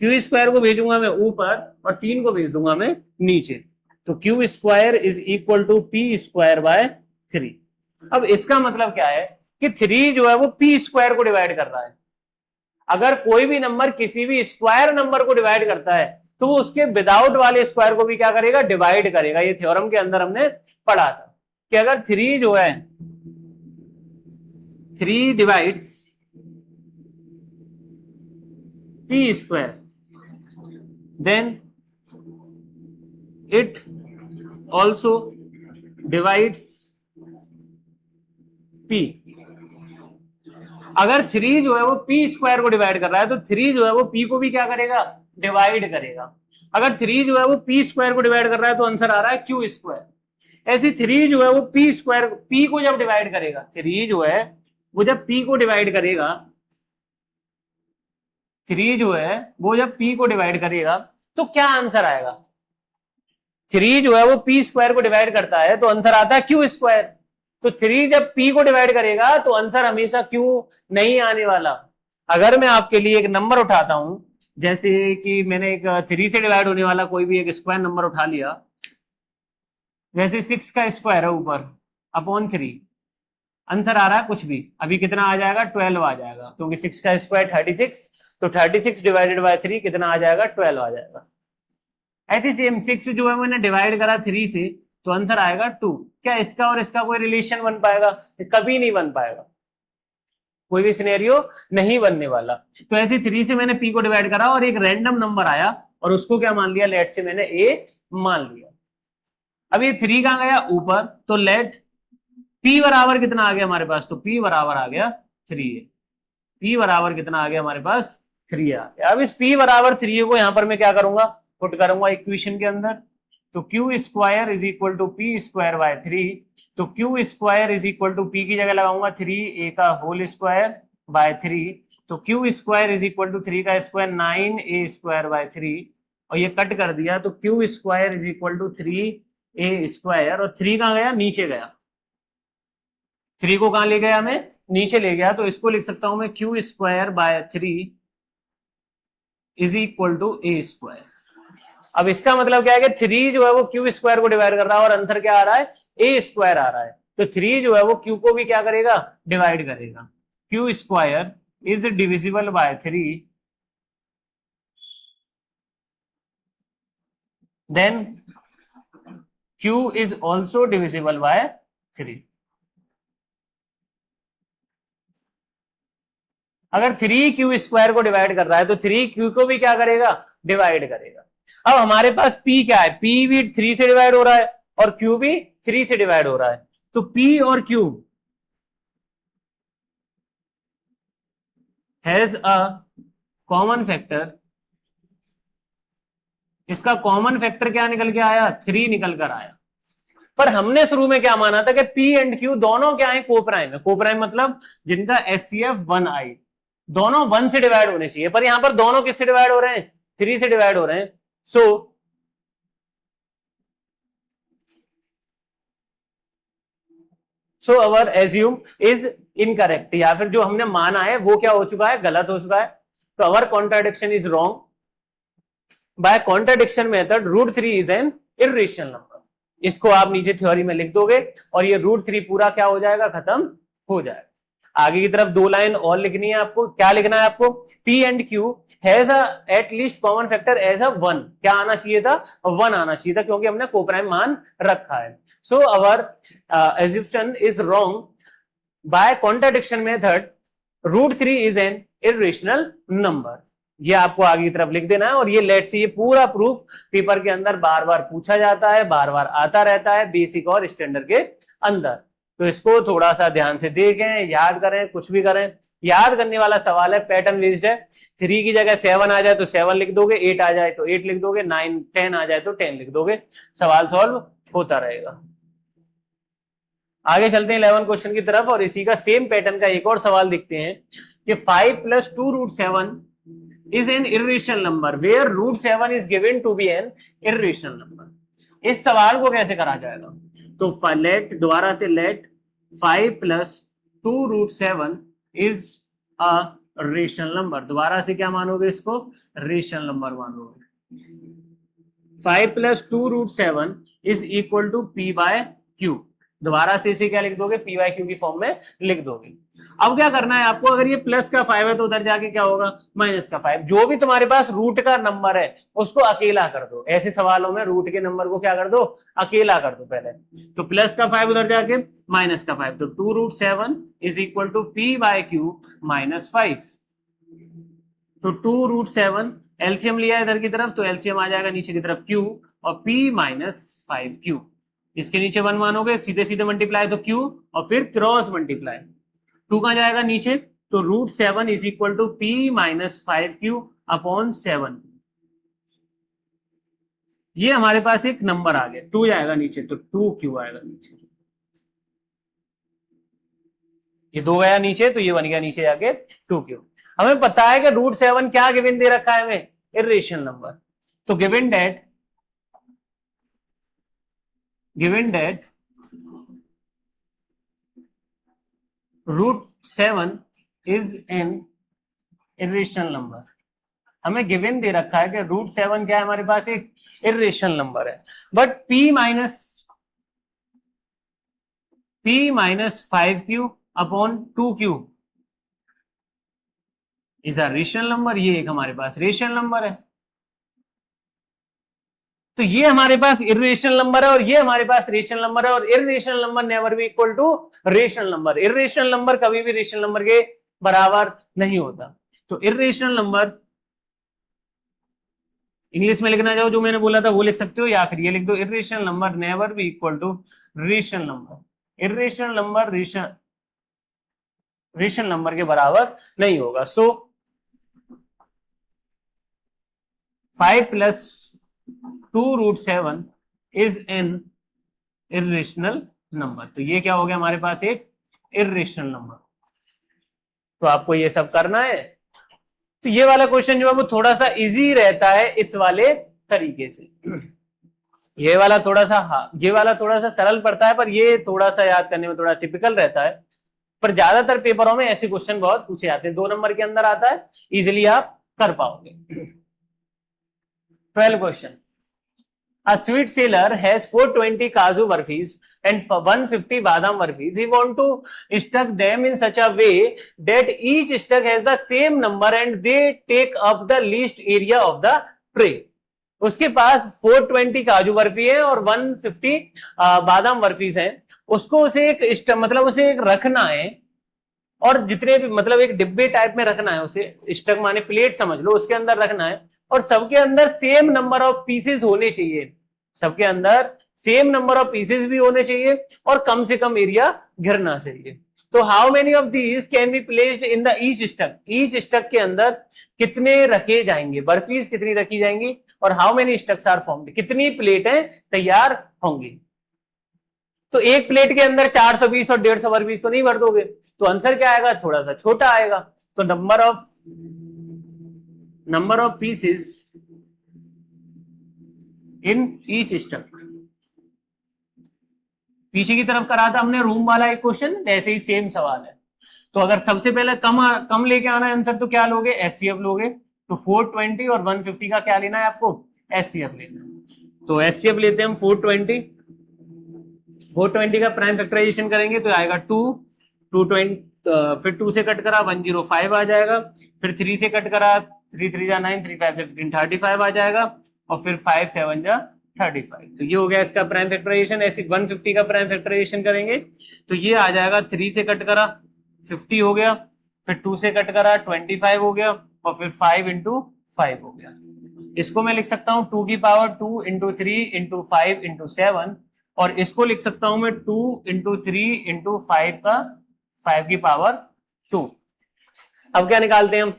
q² को भेजूंगा मैं ऊपर और 3 को भेज दूंगा मैं नीचे, तो q² is equal to p²/3। अब इसका मतलब क्या है कि 3 जो है वो p² को डिवाइड कर रहा है। अगर कोई भी नंबर किसी भी स्क्वायर नंबर को डिवाइड करता है तो वो उसके विदाउट वाले स्क्वायर को भी क्या करेगा, डिवाइड करेगा। ये थ्योरम के अंदर हमने पढ़ा था कि अगर 3 जो है 3 divides p², then it also divides p। अगर 3 जो है वो p² को डिवाइड कर रहा है तो 3 जो है वो p को भी क्या करेगा, डिवाइड करेगा। अगर 3 जो है वो पी स्क्वायर को डिवाइड कर रहा है तो आंसर आ रहा है क्यू स्क्वायर। ऐसी 3 जो है वो पी स्क्वायर पी को जब डिवाइड करेगा, 3 जो है वो जब पी को डिवाइड करेगा, 3 जो है वो जब पी को डिवाइड करेगा तो क्या आंसर आएगा? 3 जो है वो पी स्क्वायर को डिवाइड करता है तो आंसर आता है क्यू स्क्वायर। तो 3 जब पी को डिवाइड करेगा तो आंसर हमेशा क्यू नहीं आने वाला। अगर मैं आपके लिए एक नंबर उठाता हूं, जैसे कि मैंने एक 3 से डिवाइड होने वाला कोई भी एक स्क्वायर नंबर उठा लिया, जैसे 6 का स्क्वायर है ऊपर अपॉन 3, आंसर आ रहा है कुछ भी, अभी कितना आ जाएगा? 12 आ जाएगा, क्योंकि 6 का स्क्वायर 36, तो 36 डिवाइडेड बाय 3 कितना आ जाएगा? 12 आ जाएगा। ऐसे सेम 6 जो है मैंने डिवाइड करा 3 से तो आंसर आएगा 2। क्या इसका और इसका कोई रिलेशन बन पाएगा? कभी नहीं बन पाएगा, कोई भी सिनेरियो नहीं बनने वाला। तो ऐसे 3 से मैंने पी को डिवाइड करा और एक रैंडम नंबर आया और उसको क्या मान लिया? लेट से मैंने ए मान लिया। अब ये 3 कहां गया? ऊपर, तो लेट पी बराबर कितना आ गया हमारे पास? तो पी बराबर आ गया 3। पी बराबर कितना आ गया हमारे पास? 3 आ गया। अब इस पी बराबर 3 को यहां पर मैं क्या करूंगा? पुट करूंगा इक्वेशन के अंदर। तो Q square is equal to P square by 3। तो Q square is equal to P की जगह लगाऊंगा 3 का होल स्क्वायर बाय 3। तो Q square is equal to 3 का स्क्वायर 9 स्क्वायर बाय 3, और ये कट कर दिया तो Q square is equal to 3 square, और 3 कहां गया? नीचे गया। 3 को कहां ले गया? मैं नीचे ले गया, तो इसको लिख सकता हूं मैं Q square by 3 is equal to a square. अब इसका मतलब क्या है कि 3 जो है वो क्यू स्क्वायर को डिवाइड कर रहा है और आंसर क्या आ रहा है? ए स्क्वायर आ रहा है। तो 3 जो है वो क्यू को भी क्या करेगा? डिवाइड करेगा। Q square is divisible by 3, then Q is also divisible by 3। अगर 3 क्यू स्क्वायर को डिवाइड कर रहा है तो 3 क्यू को भी क्या करेगा? डिवाइड करेगा। अब हमारे पास P क्या है? P भी 3 से डिवाइड हो रहा है और Q भी 3 से डिवाइड हो रहा है। तो P और Q has a common factor. इसका कॉमन फैक्टर क्या निकल के आया? 3 निकल कर आया। पर हमने शुरू में क्या माना था कि P एंड Q दोनों क्या है? कोप्राइम है। कोप्राइम मतलब जिनका SCF 1i, दोनों 1 से डिवाइड होने चाहिए, पर यहां पर दोनों किससे डिवाइड हो रहे हैं? 3 से डिवाइड हो रहे हैं। सो अवर एज्यूम इज इनकरेक्ट, या फिर जो हमने माना है वो क्या हो चुका है? गलत हो चुका है। तो our contradiction is wrong. By contradiction method √3 is an irrational number. इसको आप नीचे थ्योरी में लिख दोगे और ये √3 पूरा क्या हो जाएगा? खत्म हो जाएगा। आगे की तरफ 2 लाइन और लिखनी है आपको। क्या लिखना है आपको? P and Q has a at least common factor as a 1। क्या आना चाहिए था? 1 आना चाहिए था, क्योंकि हमने कोप्राइम मान रखा है। सो अवर assumption is wrong. By contradiction method, √3 is an irrational number. ये आपको आगे की तरफ लिख देना है। और ये लेट से ये पूरा प्रूफ पेपर के अंदर बार बार पूछा जाता है, बार बार आता रहता है बेसिक और स्टैंडर्ड के अंदर। तो इसको थोड़ा सा ध्यान से देखें, याद करें, कुछ भी करें। याद करने वाला सवाल है, पैटर्न बेस्ड है। 3 की जगह 7 आ जाए तो 7 लिख दोगे, 8 आ जाए तो 8 लिख दोगे, 9 10 आ जाए तो 10 लिख दोगे, सवाल सॉल्व होता रहेगा। आगे चलते हैं 11 क्वेश्चन की तरफ और इसी का सेम पैटर्न का एक और सवाल देखते हैं कि 5 + 2√7 is an irrational number where √7 is given to be an irrational number. इस सवाल को कैसे करा जाएगा? तो लेट, दोबारा से let 5 + 2√7 is a rational number. दोबारा से क्या मानोगे? इसको रेशनल नंबर मानोगे। 5 + 2√7 इज इक्वल टू P/Q। दोबारा से इसे क्या लिख दोगे? P/Q की फॉर्म में लिख दोगे। अब क्या करना है आपको? अगर ये प्लस का 5 है तो उधर जाके क्या होगा? माइनस का 5। जो भी तुम्हारे पास रूट का नंबर है उसको अकेला कर दो। ऐसे सवालों में रूट के नंबर को क्या कर दो? अकेला कर दो पहले। तो प्लस का 5 उधर जाके माइनस का 5, तो 2√7 इज इक्वल टू P/Q -5। तो 2√7 एलसीएम लिया इधर की तरफ, तो एलसीएम आ जाएगा नीचे की तरफ Q और P -5Q। इसके नीचे 1 मानोगे, सीधे सीधे मल्टीप्लाई तो Q और फिर क्रॉस मल्टीप्लाई। 2 कहां जाएगा? नीचे। तो √7 is equal to P -5Q upon 7। ये हमारे पास एक नंबर आ गया, 2 जाएगा नीचे तो 2Q आएगा नीचे, ये 2 गया नीचे तो ये बन गया नीचे जाके 2Q। हमें पता है कि √7 क्या गिवन दे रखा है हमें, इर्रेशनल नंबर। तो given that √7 is an irrational number. हमें गिवन दे रखा है कि √7 क्या है हमारे पास, एक इर्रेशनल नंबर है। But P-5Q upon 2Q is a rational number. ये एक हमारे पास रेशनल नंबर है। तो ये हमारे पास इर्रेशनल नंबर है और ये हमारे पास रेशनल नंबर है, और irrational number never be equal to rational number. Irrational number कभी भी रेशनल नंबर के बराबर नहीं होता। तो इर्रेशनल नंबर इंग्लिश में लिखना चाहो जो मैंने बोला था वो लिख सकते हो, या फिर ये लिख दो, irrational number never be equal to rational number. Irrational number rational number के बराबर नहीं होगा। So 5 + 2√7 is an irrational number. तो ये क्या हो गया हमारे पास, एक इर्रेशनल नंबर। तो आपको ये सब करना है। तो ये वाला क्वेश्चन जो है वो थोड़ा सा इजी रहता है इस वाले तरीके से। ये वाला थोड़ा सा, हाँ ये वाला थोड़ा सा सरल पड़ता है, पर ये थोड़ा सा याद करने में थोड़ा टिपिकल रहता है। पर ज्यादातर पेपरों में ऐसे क्वेश्चन बहुत पूछे जाते हैं, 2 नंबर के अंदर आता है, इजिली आप कर पाओगे। 12 question. A sweet seller has 420 Kaju burfis and 150 Badam burfis. He want to stack them in such a way that each stack has the same number and they take up the least area of the tray. उसके पास 420 काजू बर्फी है और 150 बादाम बर्फीज हैं। उसको उसे एक मतलब उसे एक रखना है, और जितने भी मतलब एक डिब्बे टाइप में रखना है उसे, स्टक माने प्लेट समझ लो, उसके अंदर रखना है, और सबके अंदर सेम नंबर ऑफ पीसेस होने चाहिए। सबके अंदर सेम नंबर ऑफ पीसेस भी होने चाहिए और कम से कम एरिया घिरना चाहिए। तो how many of these can be placed in the each stack. Each stack के अंदर कितने रखे जाएंगे, बर्फीज कितनी रखी जाएंगी, और हाउ मेनी स्टक्स आर फॉर्म्ड, कितनी प्लेटें तैयार होंगी। तो एक प्लेट के अंदर 420 और 150 बर्फीज तो नहीं भर दोगे, तो आंसर क्या आएगा, थोड़ा सा छोटा आएगा। तो number of pieces in each stack. पीछे की तरफ करा था हमने रूम वाला एक क्वेश्चन, ऐसे ही सेम सवाल है। तो अगर सबसे पहले कम लेके आना है आंसर, तो क्या लोगे, एचसीएफ लोगे। तो 420 और 150 का क्या लेना है आपको, एचसीएफ लेना है। तो एचसीएफ लेते हैं हम 420 का प्राइम फैक्टराइजेशन करेंगे तो आएगा 220, फिर 2 से कट करा 105 आ जाएगा, फिर 3 से कट करा 3 3 जा 9, 3 5 से 15 35 आ जाएगा, और फिर 5 7 जा 35। तो ये हो गया इसका प्राइम फैक्टराइजेशन। ऐसे 150 का प्राइम फैक्टराइजेशन करेंगे तो ये आ जाएगा, 3 से कट करा 50 हो गया, फिर 2 से कट करा 25 हो गया, और फिर 5 × 5 हो गया। इसको मैं लिख सकता हूं 2 की पावर 2 × 3 × 5 × 7, और इसको लिख सकता हूं मैं 2 × 3 × 5 का 5 की पावर 2। अब क्या निकालते हैं हम,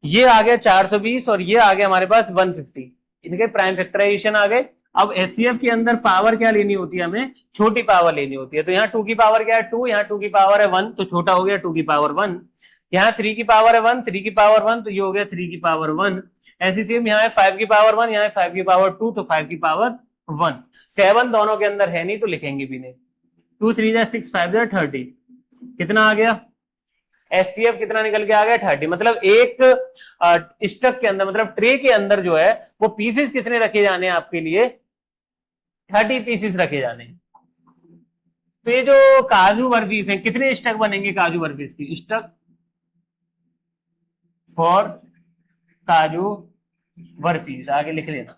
ये आ गया 420 और ये आ गया हमारे पास 150, इनके प्राइम फैक्टराइजेशन आ गए। अब एचसीएफ के अंदर पावर क्या लेनी होती है, हमें छोटी पावर लेनी होती है। तो यहाँ 2 की पावर क्या है 2, यहाँ 2 की पावर है 1, तो छोटा हो गया 2 की पावर 1। यहाँ 3 की पावर है 1, 3 की पावर 1, तो ये हो गया 3 की पावर 1। ऐसी सेम यहाँ है 5 की पावर 1, यहाँ है 5 की पावर 2, तो 5 की पावर 1। 7 दोनों के अंदर है नहीं तो लिखेंगे भी नहीं। 2 3 जा 6 5 जा 30, कितना आ गया, एचसीएफ कितना निकल के आ गया 30। मतलब एक स्टक के अंदर, मतलब ट्रे के अंदर जो है वो पीसेस कितने रखे जाने हैं आपके लिए, 30 पीसेस रखे जाने हैं। तो ये जो काजू बर्फीस है, कितने स्टक बनेंगे काजू बर्फीस की, स्टक फॉर काजू बर्फीस, आगे लिख लेना।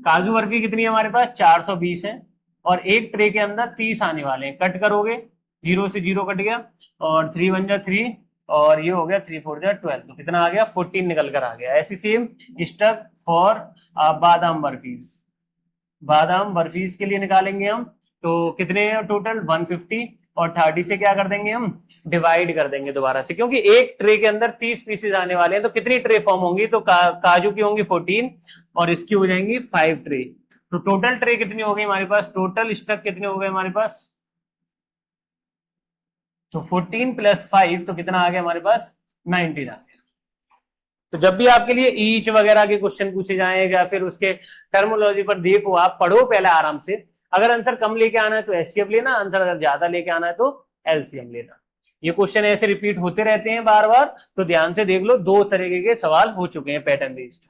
काजू बर्फी कितनी है हमारे पास 420 है, और एक ट्रे के अंदर 30 आने वाले हैं। कट करोगे 0 से 0 कट गया, और 3 1 जा 3, और ये हो गया 3 4 जा 12, तो कितना आ गया 14 निकल कर आ गया। ऐसी सेम स्टक फॉर बादाम बर्फीज, बादाम बर्फीज के लिए निकालेंगे हम, तो कितने हैं टोटल 150, और 30 से क्या कर देंगे हम, डिवाइड कर देंगे दोबारा से, क्योंकि एक ट्रे के अंदर 30 पीसेज आने वाले हैं। तो कितनी ट्रे फॉर्म होंगी, तो काजू की होंगी 14, और इसकी हो जाएंगी 5 ट्रे। तो टोटल ट्रे कितनी हो गई हमारे पास, टोटल स्टक कितने हो गए हमारे पास, तो 14 प्लस 5 तो कितना आ गया हमारे पास, 19 आ गया। तो जब भी आपके लिए ईच वगैरह के क्वेश्चन पूछे जाए या फिर उसके टर्मोलॉजी पर देखो, आप पढ़ो पहले आराम से। अगर आंसर कम लेके आना है तो एचसीएफ लेना, आंसर अगर ज्यादा लेके आना है तो एलसीएम लेना। ये क्वेश्चन ऐसे रिपीट होते रहते हैं बार बार, तो ध्यान से देख लो, 2 तरीके के सवाल हो चुके हैं पैटर्न बेस्ड।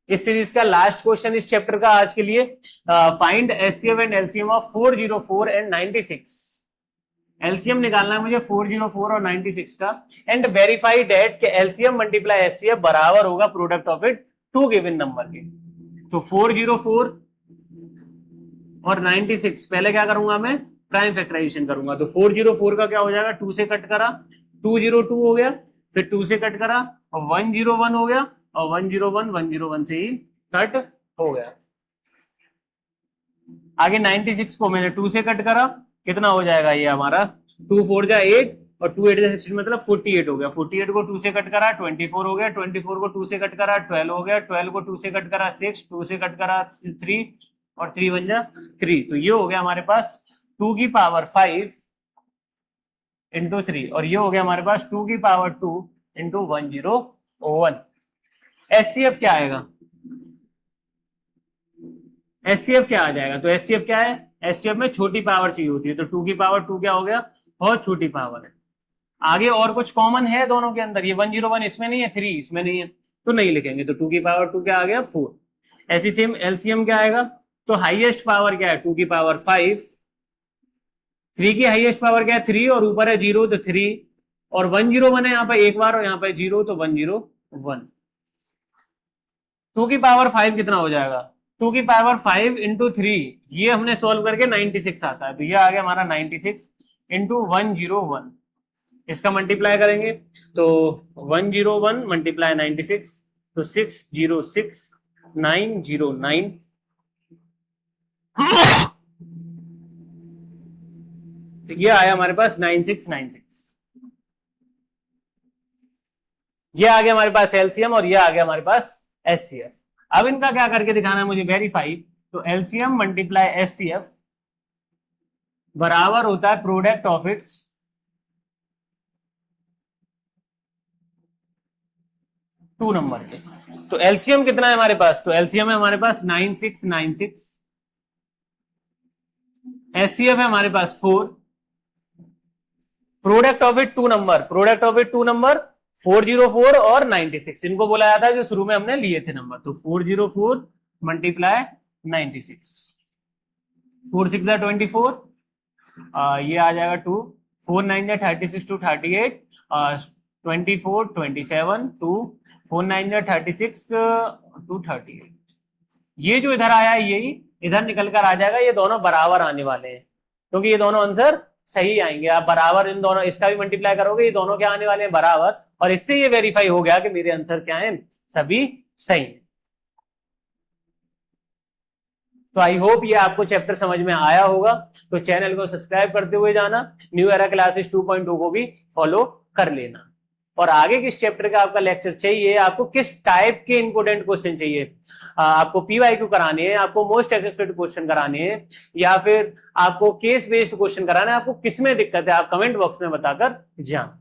इस सीरीज का लास्ट क्वेश्चन इस चैप्टर का आज के लिए, find HCF and LCM of 404 and 96। LCM निकालना है मुझे 404 और 96 का, एंड वेरीफाई डेट के एलसीएम मल्टीप्लाई एचसीएफ बराबर होगा product of it two given number के। तो 404 और 96 पहले क्या करूंगा मैं, प्राइम फैक्टराइजेशन करूंगा। तो 404 का क्या हो जाएगा, 2 से कट करा, 202 हो गया, फिर 2 से कट करा और 101 हो गया, और 101 से ही कट हो गया। आगे 96 को मैंने 2 से कट करा, कितना हो जाएगा ये हमारा, 2 4 जा 8 और 2 8 जा 16 मतलब 48 हो गया। 48 को 2 से कट करा 24 हो गया, 24 को 2 से कट करा 12 हो गया, 12 को 2 से कट करा 6, 2 से कट करा 3 और 3 बन जा 3। तो ये हो गया हमारे पास 2 की पावर 5 इंटू 3, और ये हो गया हमारे पास 2 की पावर 2 इंटू 101। एचसीएफ क्या आएगा, एचसीएफ क्या आ जाएगा, तो एचसीएफ क्या है, एचसीएफ में छोटी पावर चाहिए होती है, तो 2 की पावर 2 क्या हो गया, बहुत छोटी पावर है। आगे और कुछ कॉमन है दोनों के अंदर, ये 101 इसमें नहीं है, 3 इसमें नहीं है, तो नहीं लिखेंगे। तो 2 की पावर 2 क्या आ गया, 4। ऐसी सेम एलसीएम क्या आएगा, तो हाईएस्ट पावर क्या है, 2 की पावर 5, 3 की हाईएस्ट पावर क्या है 3, और ऊपर है 0 तो 3, और 101 है यहाँ पे एक बार और यहाँ पे 0 तो 101। 2 की पावर 5 कितना हो जाएगा, 2 की पावर 5 इंटू 3, ये हमने सोल्व करके 96 आता है, तो ये आ गया हमारा 96 इंटू 101। इसका मल्टीप्लाई करेंगे तो 101 मल्टीप्लाई 96 तो 606 909। तो ये आया हमारे पास 9696। ये आ गया हमारे पास एलसीएम और ये आ गया हमारे पास एचसीएफ। अब इनका क्या करके दिखाना है मुझे, वेरीफाई। तो एलसीएम मल्टीप्लाई एचसीएफ बराबर होता है product of its two number के। तो एलसीएम कितना है हमारे पास, तो एलसीएम है हमारे पास 9696, एचसीएफ है हमारे पास 4, product of it two number, product of it two number 404 और 96, इनको बोला जाता है जो शुरू में हमने लिए थे नंबर। तो 404 मल्टीप्लाई 96, 4 6 24, ये आ जाएगा 2, 4 9 36 टू 38, 24 27 2, 4 9 36 टू 38। ये जो इधर आया है यही इधर निकल कर आ जाएगा, ये दोनों बराबर आने वाले हैं क्योंकि ये दोनों आंसर सही आएंगे। आप बराबर इन दोनों, इसका भी मल्टीप्लाई करोगे, ये दोनों क्या आने वाले हैं, बराबर, और इससे ये वेरीफाई हो गया कि मेरे आंसर क्या हैं, सभी सही हैं। तो आई होप ये आपको चैप्टर समझ में आया होगा। तो चैनल को सब्सक्राइब करते हुए जाना, न्यू एरा क्लासेस 2.2 को भी फॉलो कर लेना। और आगे किस चैप्टर का आपका लेक्चर चाहिए, आपको किस टाइप के इंपोर्टेंट क्वेश्चन चाहिए, आपको पीवाईक्यू कराने हैं, आपको मोस्ट एक्सपेक्टेड क्वेश्चन कराने हैं, या फिर आपको केस बेस्ड क्वेश्चन कराना है, आपको किसमें दिक्कत है, आप कमेंट बॉक्स में बताकर जाना।